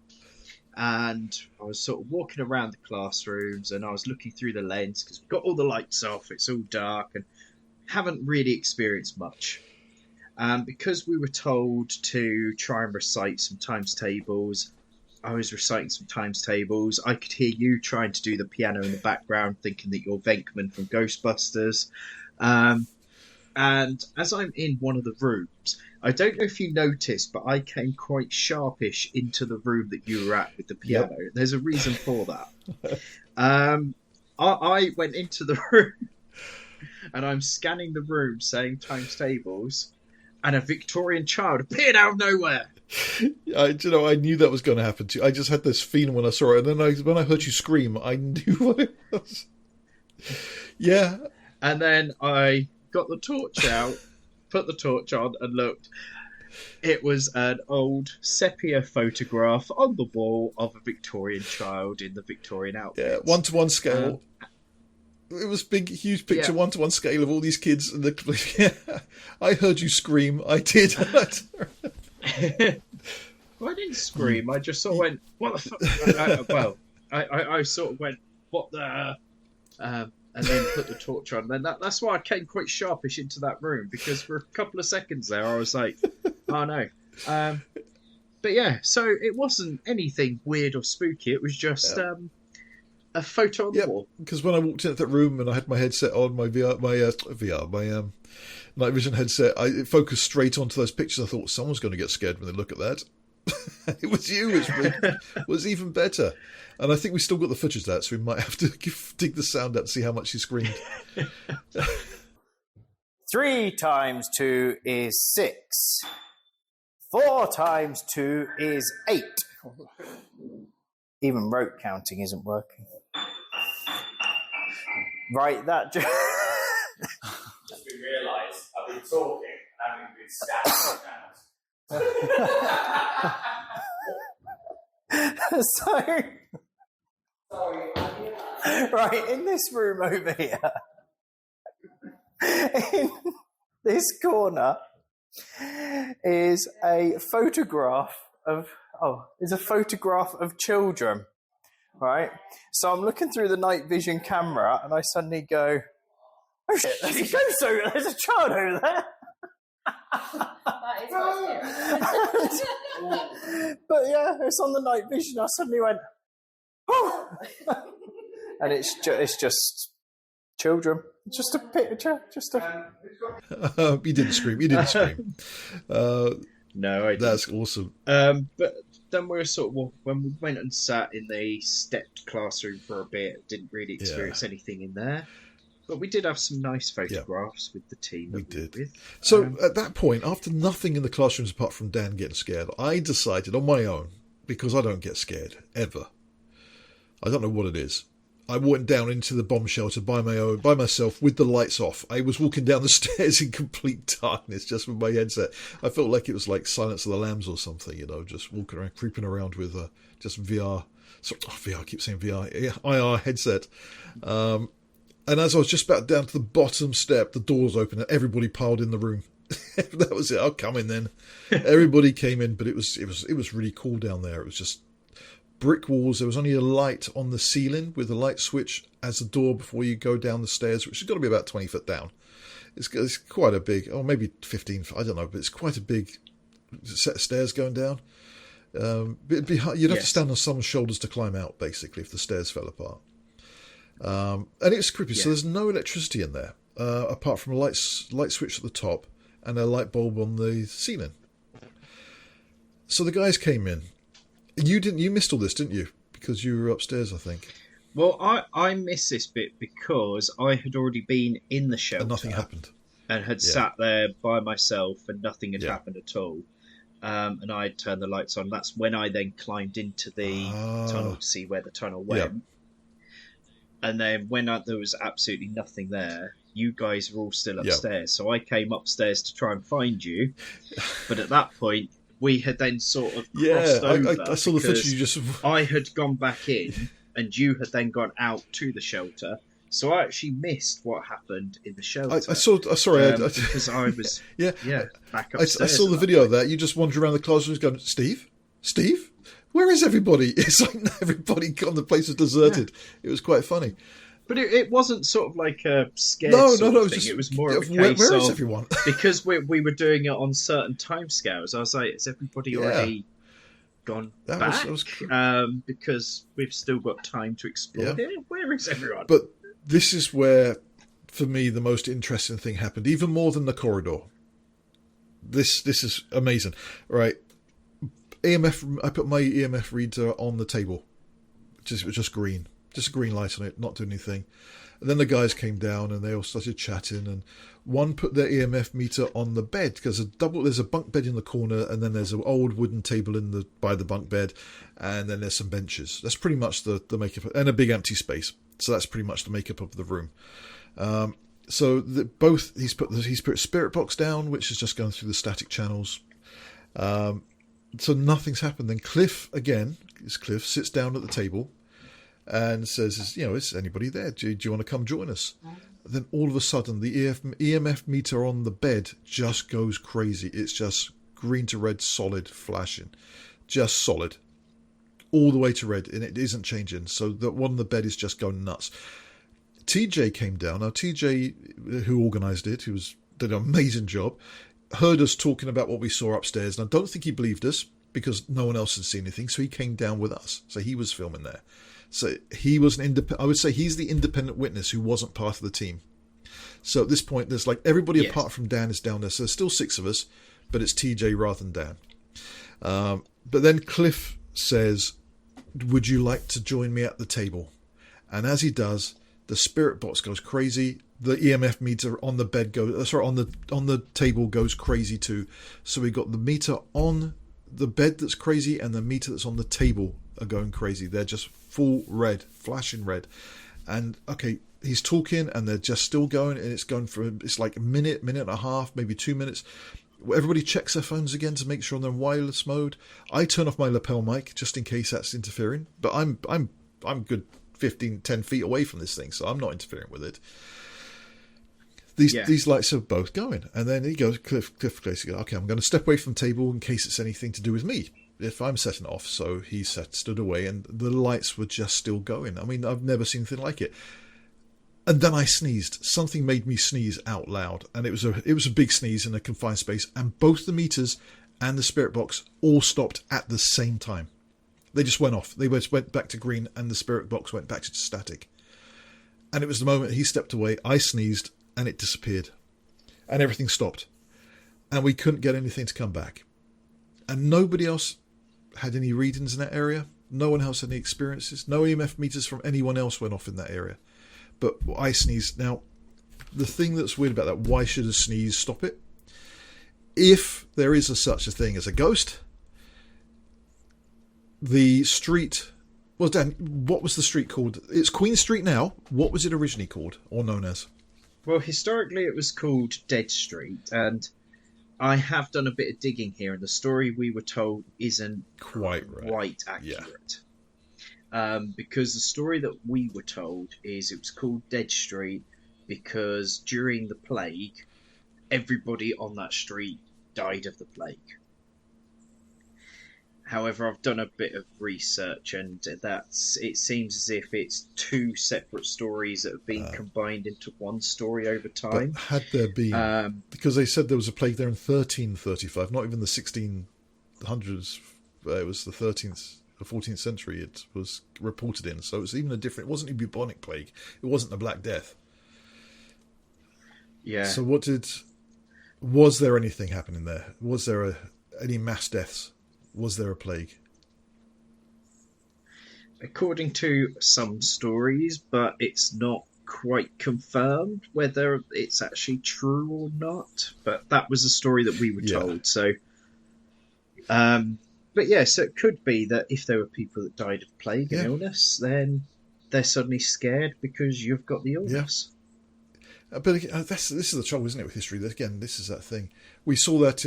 And I was sort of walking around the classrooms and I was looking through the lens because we've got all the lights off, it's all dark, and haven't really experienced much. Because we were told to try and recite some times tables, I was reciting some times tables. I could hear you trying to do the piano in the background, thinking that you're Venkman from Ghostbusters. And as I'm in one of the rooms, I don't know if you noticed, but I came quite sharpish into the room that you were at with the piano. Yep. There's a reason for that. I went into the room and I'm scanning the room saying times tables, and a Victorian child appeared out of nowhere. I knew that was going to happen too. I just had this feeling when I saw it, and then when I heard you scream, I knew what it was. Yeah. And then I got the torch out, put the torch on, and looked. It was an old sepia photograph on the wall of a Victorian child in the Victorian outfit. Yeah, 1-to-1 scale. It was big, huge picture, 1-to-1 scale of all these kids. And I heard you scream. I did. Well, I didn't scream. I just sort of went, "What the fuck?" I sort of went, "What the?" And then put the torch on. Then that's why I came quite sharpish into that room, because for a couple of seconds there, I was like, "Oh no." But yeah, so it wasn't anything weird or spooky. It was just a photo on the wall. Because when I walked into that room and I had my headset on, my night vision headset, it focused straight onto those pictures. I thought someone's going to get scared when they look at that. It was you, which was even better. And I think we still got the footage of that, so we might have to dig the sound out to see how much he screamed. 3 times 2 is 6. 4 times 2 is 8. Even rope counting isn't working. Right, that just... We realise I've been talking and having been stabbed right, in this room over here, in this corner, is a photograph of children, right? So I'm looking through the night vision camera and I suddenly go, "Oh shit, there's a child over there." That is quite scary. But yeah, it's on the night vision. I suddenly went, "Oh!" And it's just children. Just a picture. You didn't scream. No, I didn't. That's awesome. But then we were when we went and sat in the stepped classroom for a bit, didn't really experience anything in there. But we did have some nice photographs with the team. We did. With. So at that point, after nothing in the classrooms apart from Dan getting scared, I decided on my own, because I don't get scared, ever. I don't know what it is. I went down into the bomb shelter by myself with the lights off. I was walking down the stairs in complete darkness, just with my headset. I felt like it was like Silence of the Lambs or something, just walking around, creeping around with just VR. VR, I keep saying VR. Yeah, IR headset. And as I was just about down to the bottom step, the doors opened and everybody piled in the room. That was it. I'll come in then. Everybody came in, but it was really cool down there. It was just brick walls. There was only a light on the ceiling with a light switch as a door before you go down the stairs, which has got to be about 20 foot down. It's quite a big, or maybe 15, I don't know, but it's quite a big set of stairs going down. You'd have to stand on someone's shoulders to climb out, basically, if the stairs fell apart. And it's creepy. So there's no electricity in there, apart from a light switch at the top and a light bulb on the ceiling. So the guys came in. You missed all this, didn't you? Because you were upstairs, I think. Well, I missed this bit because I had already been in the shelter. And nothing happened. And had sat there by myself and nothing had happened at all. And I had turned the lights on. That's when I then climbed into the tunnel to see where the tunnel went. Yeah. And then when there was absolutely nothing there, you guys were all still upstairs. So I came upstairs to try and find you. But at that point, we had then sort of crossed over. I saw the footage you just... I had gone back in, and you had then gone out to the shelter. So I actually missed what happened in the shelter. I saw. Sorry, because I was back upstairs. I saw the video of that. You just wander around the classrooms going, Steve, where is everybody? It's like everybody gone. The place was deserted. It was quite funny. But it wasn't sort of like a scared no, thing. Just, it was more of a case where is of, everyone? Because we were doing it on certain timescales. I was like, has everybody already gone back? Because we've still got time to explore. Yeah. Where is everyone? But this is where for me, the most interesting thing happened, even more than the corridor. This is amazing. Right. EMF, I put my EMF reader on the table. Just green. Just a green light on it, not doing anything. And then the guys came down and they all started chatting, and one put their EMF meter on the bed, because there's a bunk bed in the corner, and then there's an old wooden table by the bunk bed, and then there's some benches. That's pretty much the makeup, and a big empty space. So that's pretty much the makeup of the room. He's put a spirit box down, which is just going through the static channels. So nothing's happened. Then Cliff sits down at the table and says, is anybody there? Do you want to come join us? Then all of a sudden, the EMF meter on the bed just goes crazy. It's just green to red, solid, flashing. Just solid. All the way to red, and it isn't changing. So that one on the bed is just going nuts. TJ came down. Now, TJ, who organised it, did an amazing job, heard us talking about what we saw upstairs, and I don't think he believed us, because no one else had seen anything, so he came down with us. So he was filming there. So he was I would say he's the independent witness who wasn't part of the team. So at this point, there's everybody apart from Dan is down there. So there's still 6 of us, but it's TJ rather than Dan. But then Cliff says, would you like to join me at the table? And as he does, the spirit box goes crazy. The EMF meter on the bed on the table goes crazy too. So we got the meter on the bed that's crazy, and the meter that's on the table are going crazy. They're just full red, flashing red. And okay, he's talking and they're just still going, and it's like a minute and a half, maybe 2 minutes. Everybody checks their phones again to make sure they're in wireless mode. I turn off my lapel mic just in case that's interfering, but I'm good 10 feet away from this thing, so I'm not interfering with it. These lights are both going, and then he goes, Cliff goes, okay, I'm going to step away from the table in case it's anything to do with me, if I'm setting it off. So he stood away, and the lights were just still going. I mean, I've never seen anything like it. And then I sneezed. Something made me sneeze out loud, and it was a big sneeze in a confined space, and both the meters and the spirit box all stopped at the same time. They just went off. They went back to green, and the spirit box went back to static. And it was the moment he stepped away, I sneezed, and it disappeared. And everything stopped. And we couldn't get anything to come back. And nobody else had any readings in that area. No one else had any experiences. No EMF meters from anyone else went off in that area. But I sneezed. Now, the thing that's weird about that, why should a sneeze stop it? If there is such a thing as a ghost, the street... Well, Dan, what was the street called? It's Queen Street now. What was it originally called, or known as? Well, historically it was called Dead Street, and I have done a bit of digging here, and the story we were told isn't quite accurate. Yeah. Because the story that we were told is it was called Dead Street because during the plague, everybody on that street died of the plague. However, I've done a bit of research, and it seems as if it's 2 separate stories that have been combined into one story over time. But had there been, because they said there was a plague there in 1335, not even the 1600s, it was the 13th, the 14th century it was reported in. So it was even it wasn't a bubonic plague. It wasn't the Black Death. Yeah. So was there anything happening there? Was there any mass deaths? Was there a plague? According to some stories, but it's not quite confirmed whether it's actually true or not. But that was the story that we were told. So, but yeah, so it could be that if there were people that died of plague and illness, then they're suddenly scared because you've got the illness. Yeah. But this is the trouble, isn't it, with history? Again, this is that thing. We saw that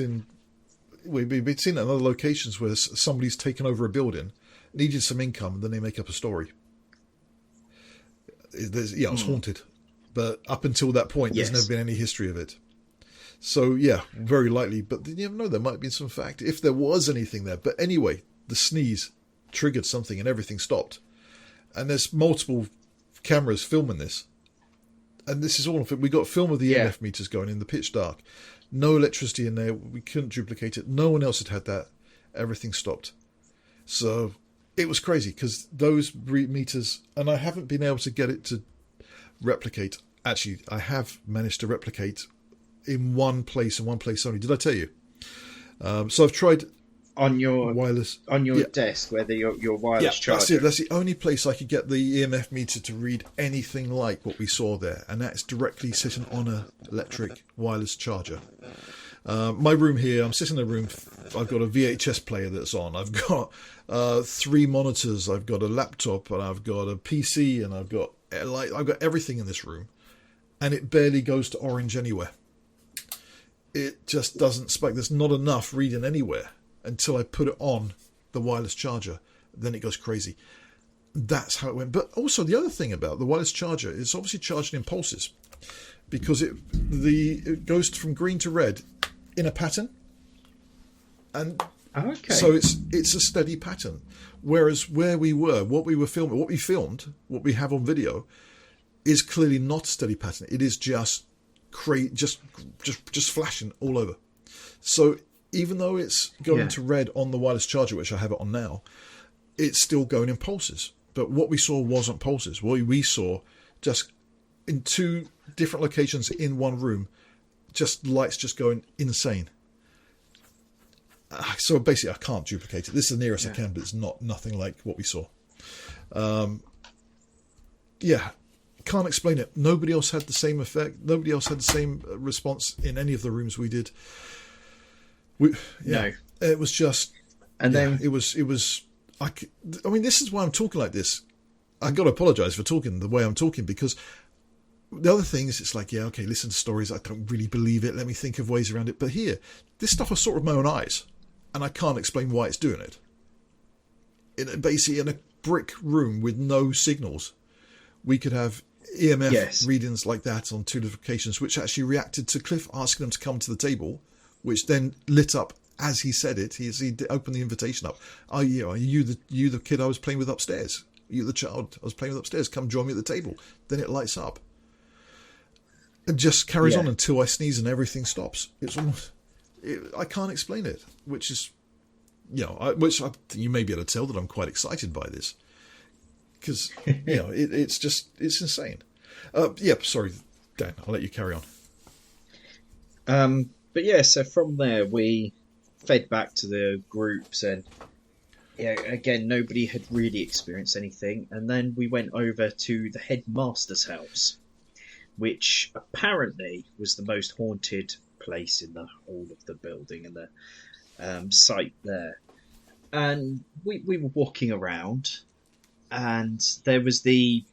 we've seen it in other locations where somebody's taken over a building, needed some income, and then they make up a story. It's haunted. But up until that point, there's never been any history of it. So, yeah, very likely. But you never know, there might have been some fact, if there was anything there. But anyway, the sneeze triggered something and everything stopped. And there's multiple cameras filming this. And this is all of it. We got film of the EMF meters going in the pitch dark. No electricity in there. We couldn't duplicate it. No one else had that. Everything stopped. So it was crazy because those meters, and I haven't been able to get it to replicate. actually, I have managed to replicate in one place and one place only. Did I tell you? So I've tried on your wireless desk where your wireless charger. That's the only place I could get the EMF meter to read anything like what we saw there, and that's directly sitting on a electric wireless charger. My room here, I'm sitting in a room. I've got a VHS player that's on. I've got 3 monitors. I've got a laptop, and I've got a PC, and I've got everything in this room, and it barely goes to orange anywhere. It just doesn't spike. There's not enough reading anywhere until I put it on the wireless charger. Then it goes crazy. That's how it went. But also the other thing about the wireless charger is obviously charged in pulses, because it goes from green to red in a pattern, and so it's a steady pattern. Whereas where we were, what we filmed, what we have on video, is clearly not a steady pattern. It is just flashing all over. So even though it's going to red on the wireless charger, which I have it on now, it's still going in pulses. But what we saw wasn't pulses. What we saw, just in 2 different locations in one room, just lights just going insane. So basically I can't duplicate it. This is the nearest I can, but it's nothing like what we saw. Can't explain it. Nobody else had the same effect. Nobody else had the same response in any of the rooms we did. No, it was just, and then it was. I mean, this is why I'm talking like this. I got to apologise for talking the way I'm talking, because the other thing is, it's like, listen to stories. I don't really believe it. Let me think of ways around it. But here, this stuff I saw with my own eyes, and I can't explain why it's doing it. Basically, in a brick room with no signals, we could have EMF readings like that on 2 different occasions, which actually reacted to Cliff asking them to come to the table, which then lit up as he said it. He opened the invitation up. Are you the kid I was playing with upstairs? Are you the child I was playing with upstairs? Come join me at the table. Then it lights up. It just carries on until I sneeze and everything stops. It's almost, I can't explain it, which is, you may be able to tell that I'm quite excited by this, because it's insane. Sorry, Dan, I'll let you carry on. So from there we fed back to the groups, and again, nobody had really experienced anything. And then we went over to the headmaster's house, which apparently was the most haunted place in the whole of the building and the site there. And we were walking around, and there was the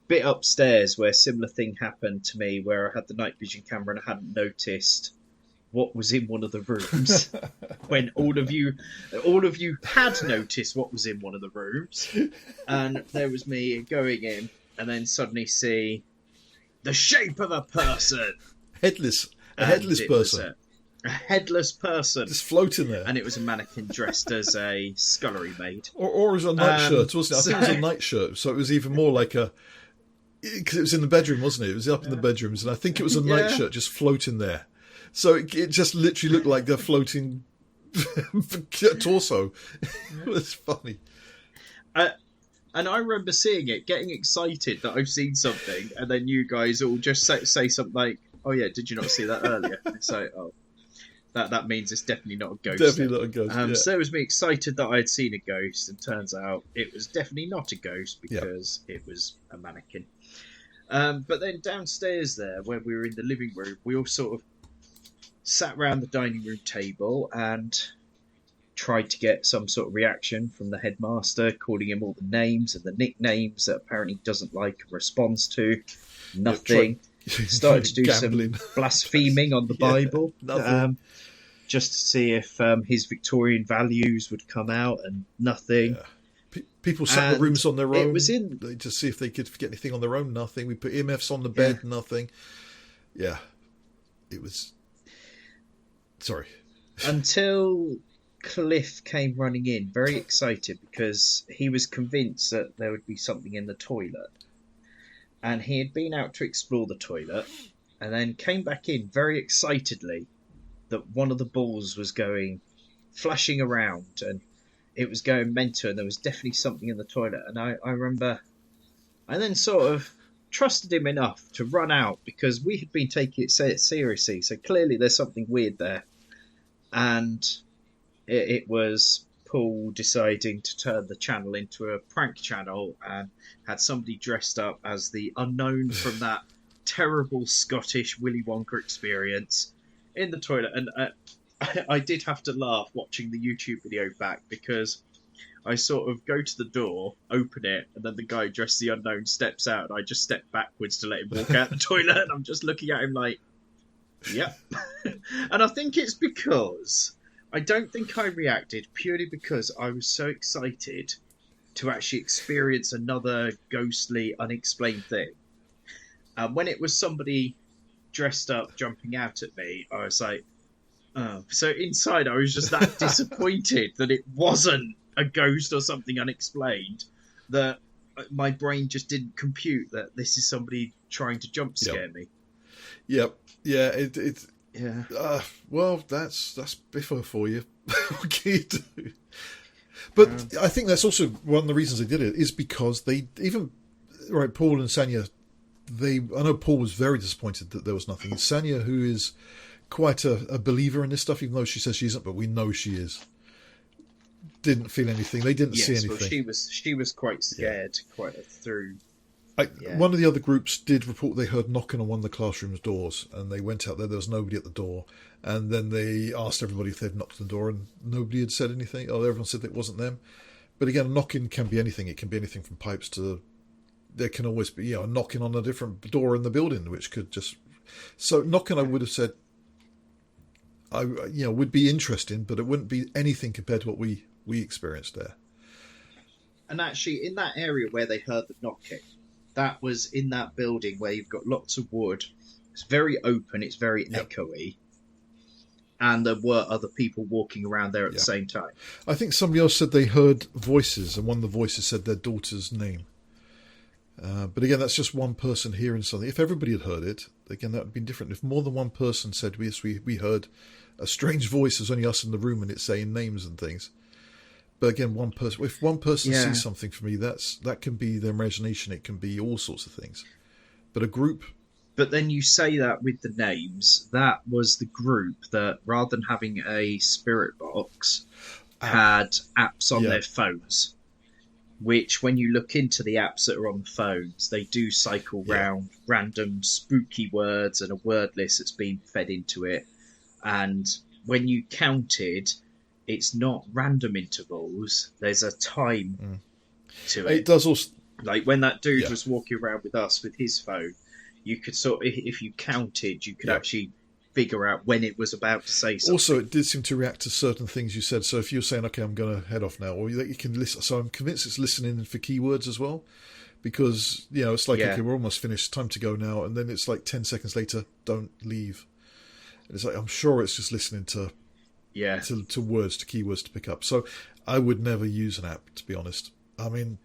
bit upstairs where a similar thing happened to me, where I had the night vision camera and I hadn't noticed what was in one of the rooms when all of you had noticed what was in one of the rooms. And there was me going in, and then suddenly see the shape of a person. A headless person. Just floating there. And it was a mannequin dressed as a scullery maid. Or as a nightshirt, wasn't it? I think it was a nightshirt, so it was even more like a... Because it was in the bedroom, wasn't it? It was up in the bedrooms, and I think it was a nightshirt just floating there. So it just literally looked like a floating torso. It was funny. And I remember seeing it, getting excited that I've seen something, and then you guys all just say something like, "Oh yeah, did you not see that earlier?" So, that means it's definitely not a ghost. Definitely not a ghost. So it was me excited that I had seen a ghost, and turns out it was definitely not a ghost because it was a mannequin. But then downstairs there, where we were in the living room, we all sort of sat around the dining room table and tried to get some sort of reaction from the headmaster, calling him all the names and the nicknames that apparently he doesn't like and responds to. Nothing. Started to do some blaspheming on the Bible, just to see if his Victorian values would come out, and nothing. People sat in the rooms on their own. It was in to see if they could get anything on their own. Nothing. We put EMFs on the bed. Nothing. Yeah, it was. Sorry. Until Cliff came running in, very excited, because he was convinced that there would be something in the toilet. And he had been out to explore the toilet, and then came back in very excitedly that one of the balls was flashing around, and it was going mental, and there was definitely something in the toilet. And I remember I then sort of trusted him enough to run out because we had been taking it seriously. So clearly there's something weird there. And it was Paul deciding to turn the channel into a prank channel and had somebody dressed up as the unknown from that terrible Scottish Willy Wonka experience in the toilet. And I did have to laugh watching the YouTube video back because I sort of go to the door, open it, and then the guy dressed the unknown steps out, and I just step backwards to let him walk out the toilet, and I'm just looking at him like, yep. And I think it's because I don't think I reacted purely because I was so excited to actually experience another ghostly, unexplained thing. And when it was somebody dressed up jumping out at me, I was like, oh. So inside I was just that disappointed that it wasn't a ghost or something unexplained, that my brain just didn't compute that this is somebody trying to jump scare me. Yep. Yeah. Yeah. Well, that's Biffo for you. What can you do? But I think that's also one of the reasons they did it is because they even Paul and Sanya. I know Paul was very disappointed that there was nothing. It's Sanya who is quite a believer in this stuff, even though she says she isn't, but we know she is. Didn't feel anything. They didn't see anything. Well, she was quite scared, quite through. One of the other groups did report they heard knocking on one of the classroom's doors, and they went out there. There was nobody at the door, and then they asked everybody if they'd knocked on the door, and nobody had said anything. Oh, everyone said it wasn't them. But again, knocking can be anything. It can be anything from pipes to. There can always be knocking on a different door in the building, which could just. So knocking, I would have said. Would be interesting, but it wouldn't be anything compared to what we experienced there. And actually, in that area where they heard the knocking, that was in that building where you've got lots of wood. It's very open. It's very echoey. And there were other people walking around there at the same time. I think somebody else said they heard voices, and one of the voices said their daughter's name. But again, that's just one person hearing something. If everybody had heard it, again, that would have been different. If more than one person said, yes, we heard a strange voice, there's only us in the room and it's saying names and things. But again, one person. If one person sees something for me, that can be their imagination. It can be all sorts of things. But a group. But then you say that with the names. That was the group that, rather than having a spirit box, had apps on their phones. Which, when you look into the apps that are on the phones, they do cycle round random spooky words and a word list that's been fed into it. And when you counted, it's not random intervals. There's a time to it. It does also... Like when that dude was walking around with us with his phone, you could sort of, if you counted, you could actually figure out when it was about to say something. Also, it did seem to react to certain things you said. So if you're saying, okay, I'm going to head off now, or you can listen. So I'm convinced it's listening for keywords as well. Because, it's like, okay, we're almost finished, time to go now. And then it's like 10 seconds later, don't leave. And it's like, I'm sure it's just listening to words, to keywords to pick up. So I would never use an app, to be honest. I mean,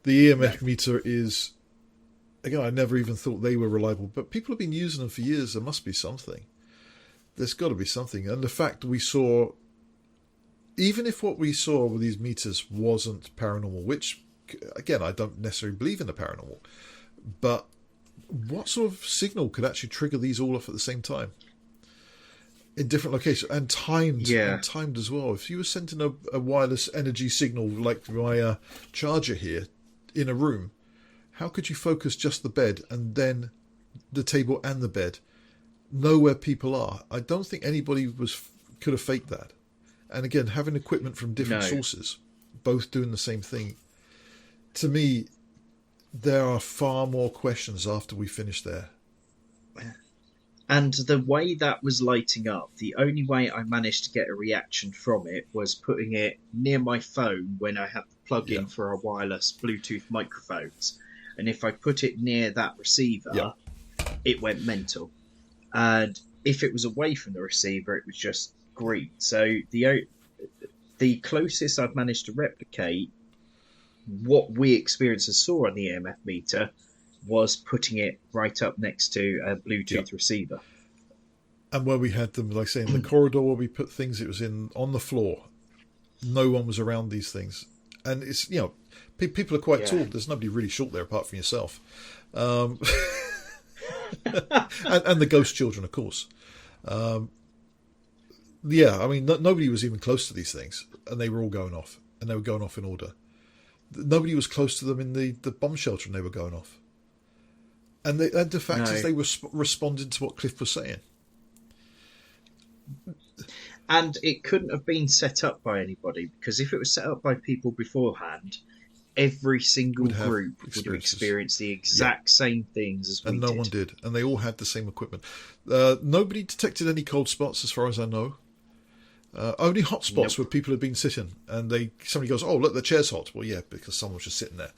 the EMF meter is, again, I never even thought they were reliable, but people have been using them for years. There must be something. There's got to be something. And the fact we saw, even if what we saw with these meters wasn't paranormal, which, again, I don't necessarily believe in the paranormal, but what sort of signal could actually trigger these all off at the same time? In different locations and timed as well. If you were sending a wireless energy signal like my charger here in a room, how could you focus just the bed and then the table and the bed, know where people are? I don't think anybody could have faked that. And again, having equipment from different sources, both doing the same thing. To me, there are far more questions after we finish there. And the way that was lighting up, the only way I managed to get a reaction from it was putting it near my phone when I had the plug-in for our wireless Bluetooth microphones. And if I put it near that receiver, it went mental. And if it was away from the receiver, it was just green. So the closest I've managed to replicate what we experienced and saw on the EMF meter was putting it right up next to a Bluetooth receiver. And where we had them, like I say, in the corridor where we put things, it was on the floor. No one was around these things. And it's, People are quite Yeah. tall. There's nobody really short there apart from yourself. And the ghost children, of course. Yeah, I mean, nobody was even close to these things, and they were all going off, and they were going off in order. Nobody was close to them in the bomb shelter, and they were going off. And the fact is, they were responding to what Cliff was saying. And it couldn't have been set up by anybody, because if it was set up by people beforehand, every single group would have experienced the exact same things as we did. And no one did. And they all had the same equipment. Nobody detected any cold spots, as far as I know. Only hot spots where people had been sitting, and somebody goes, "Oh, look, the chair's hot." Well, yeah, because someone was just sitting there.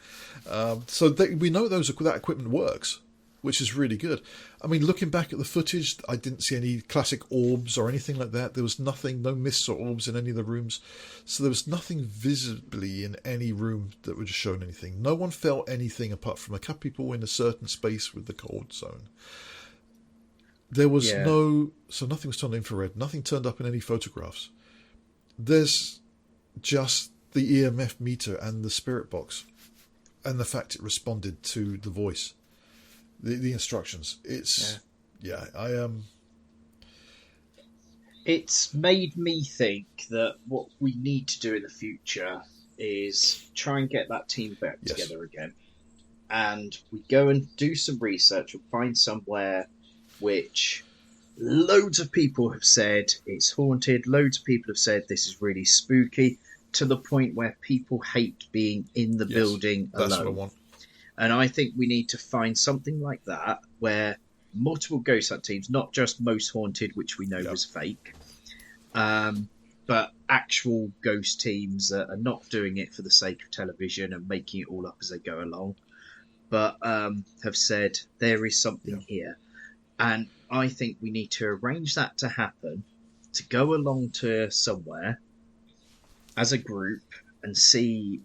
So we know that equipment works, which is really good. I mean, looking back at the footage, I didn't see any classic orbs or anything like that. There was nothing, no mists or orbs in any of the rooms. So there was nothing visibly in any room that would have shown anything. No one felt anything apart from a couple people in a certain space with the cold zone. There was so nothing was turned infrared. Nothing turned up in any photographs. There's just the EMF meter and the spirit box, and the fact it responded to the voice. The instructions. It's It's made me think that what we need to do in the future is try and get that team back together again. And we go and do some research and find somewhere which loads of people have said it's haunted, loads of people have said this is really spooky, to the point where people hate being in the building alone. That's what I want. And I think we need to find something like that where multiple ghost hunt teams, not just Most Haunted, which we know was fake, but actual ghost teams that are not doing it for the sake of television and making it all up as they go along, but have said there is something here. And I think we need to arrange that to happen, to go along to somewhere as a group and see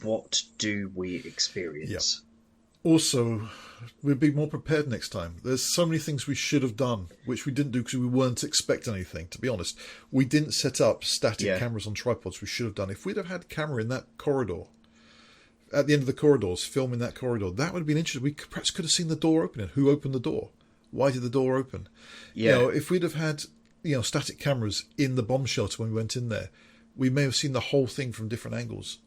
what do we experience. Also, we'll be more prepared next time. There's so many things we should have done, which we didn't do because we weren't expecting anything, to be honest. We didn't set up static cameras on tripods. We should have done. If we'd have had camera in that corridor, at the end of the corridors, film in that corridor, that would have been interesting. We perhaps could have seen the door opening. Who opened the door? Why did the door open? Yeah. You know, if we'd have had, static cameras in the bomb shelter when we went in there, we may have seen the whole thing from different angles.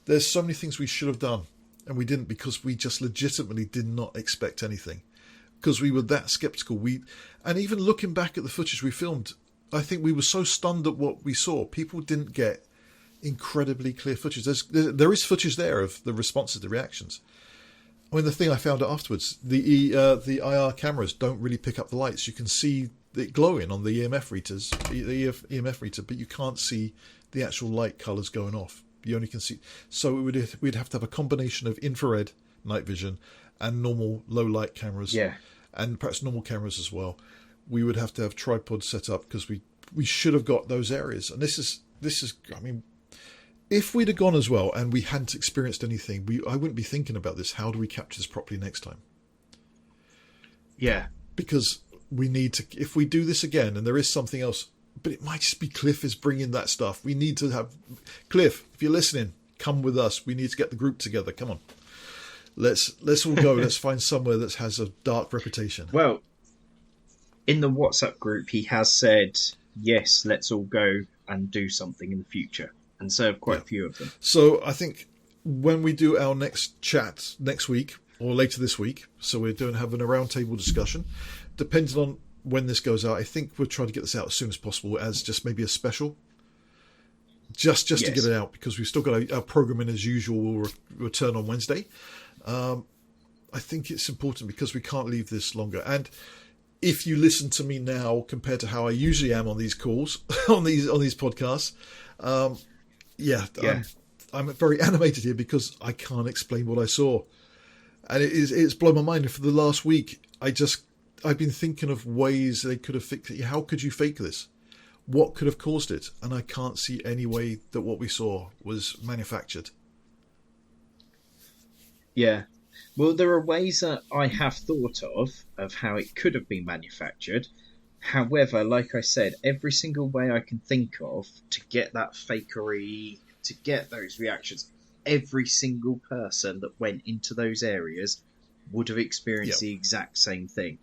There's so many things we should have done, and we didn't because we just legitimately did not expect anything. Because we were that skeptical. And even looking back at the footage we filmed, I think we were so stunned at what we saw. People didn't get incredibly clear footage. There is footage there of the responses, the reactions. I mean, the thing I found out afterwards, the IR cameras don't really pick up the lights. You can see it glowing on the EMF readers, the EMF reader, but you can't see the actual light colours going off. You only can see. So we'd have to have a combination of infrared night vision and normal low light cameras, and perhaps normal cameras as well. We would have to have tripods set up because we should have got those areas. And this is. I mean, if we'd have gone as well and we hadn't experienced anything, I wouldn't be thinking about this. How do we capture this properly next time? Yeah, because we need to. If we do this again, and there is something else. But it might just be Cliff is bringing that stuff. We need to have... Cliff, if you're listening, come with us. We need to get the group together. Come on. Let's all go. Let's find somewhere that has a dark reputation. Well, in the WhatsApp group, he has said, yes, let's all go and do something in the future. And so have quite a few of them. So I think when we do our next chat next week, or later this week, so we're having a roundtable discussion, depending on when this goes out, I think we'll try to get this out as soon as possible as just maybe a special. Just to get it out, because we've still got our programming as usual. Will return on Wednesday. I think it's important because we can't leave this longer. And if you listen to me now compared to how I usually am on these calls, on these podcasts, I'm very animated here because I can't explain what I saw, and it's blown my mind. And for the last week, I've been thinking of ways they could have fixed it. How could you fake this? What could have caused it? And I can't see any way that what we saw was manufactured. Yeah. Well, there are ways that I have thought of how it could have been manufactured. However, like I said, every single way I can think of to get that fakery, to get those reactions, every single person that went into those areas would have experienced the exact same thing.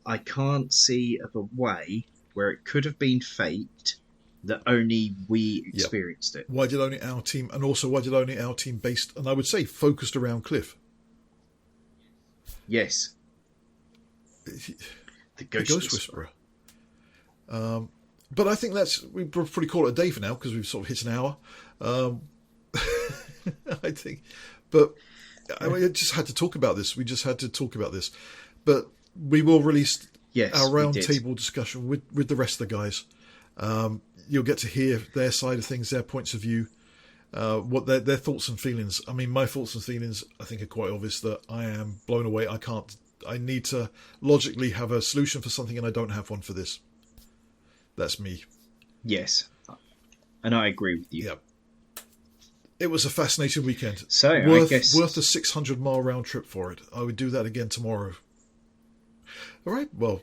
I can't see of a way where it could have been faked that only we experienced it. Why did only our team, and also why did only our team based, and I would say focused around Cliff? Yes. The Ghost Whisperer. But I think we probably call it a day for now because we've sort of hit an hour. I think, but I just had to talk about this. We just had to talk about this, but we will release our round table discussion with the rest of the guys. You'll get to hear their side of things, their points of view, what their thoughts and feelings. I mean, my thoughts and feelings, I think, are quite obvious. That I am blown away. I need to logically have a solution for something, and I don't have one for this. That's me. Yes, and I agree with you. Yeah. It was a fascinating weekend. So worth I guess a 600-mile round trip for it. I would do that again tomorrow. All right. Well,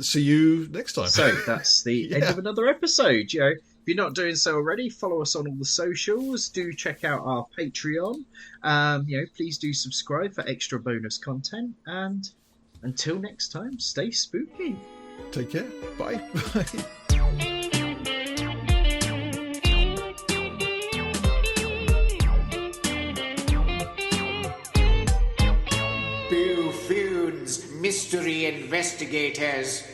see you next time. So that's the end of another episode. You know, if you're not doing so already, follow us on all the socials. Do check out our Patreon. Please do subscribe for extra bonus content. And until next time, stay spooky. Take care. Bye. Bye. Boo-Foons, mystery investigators.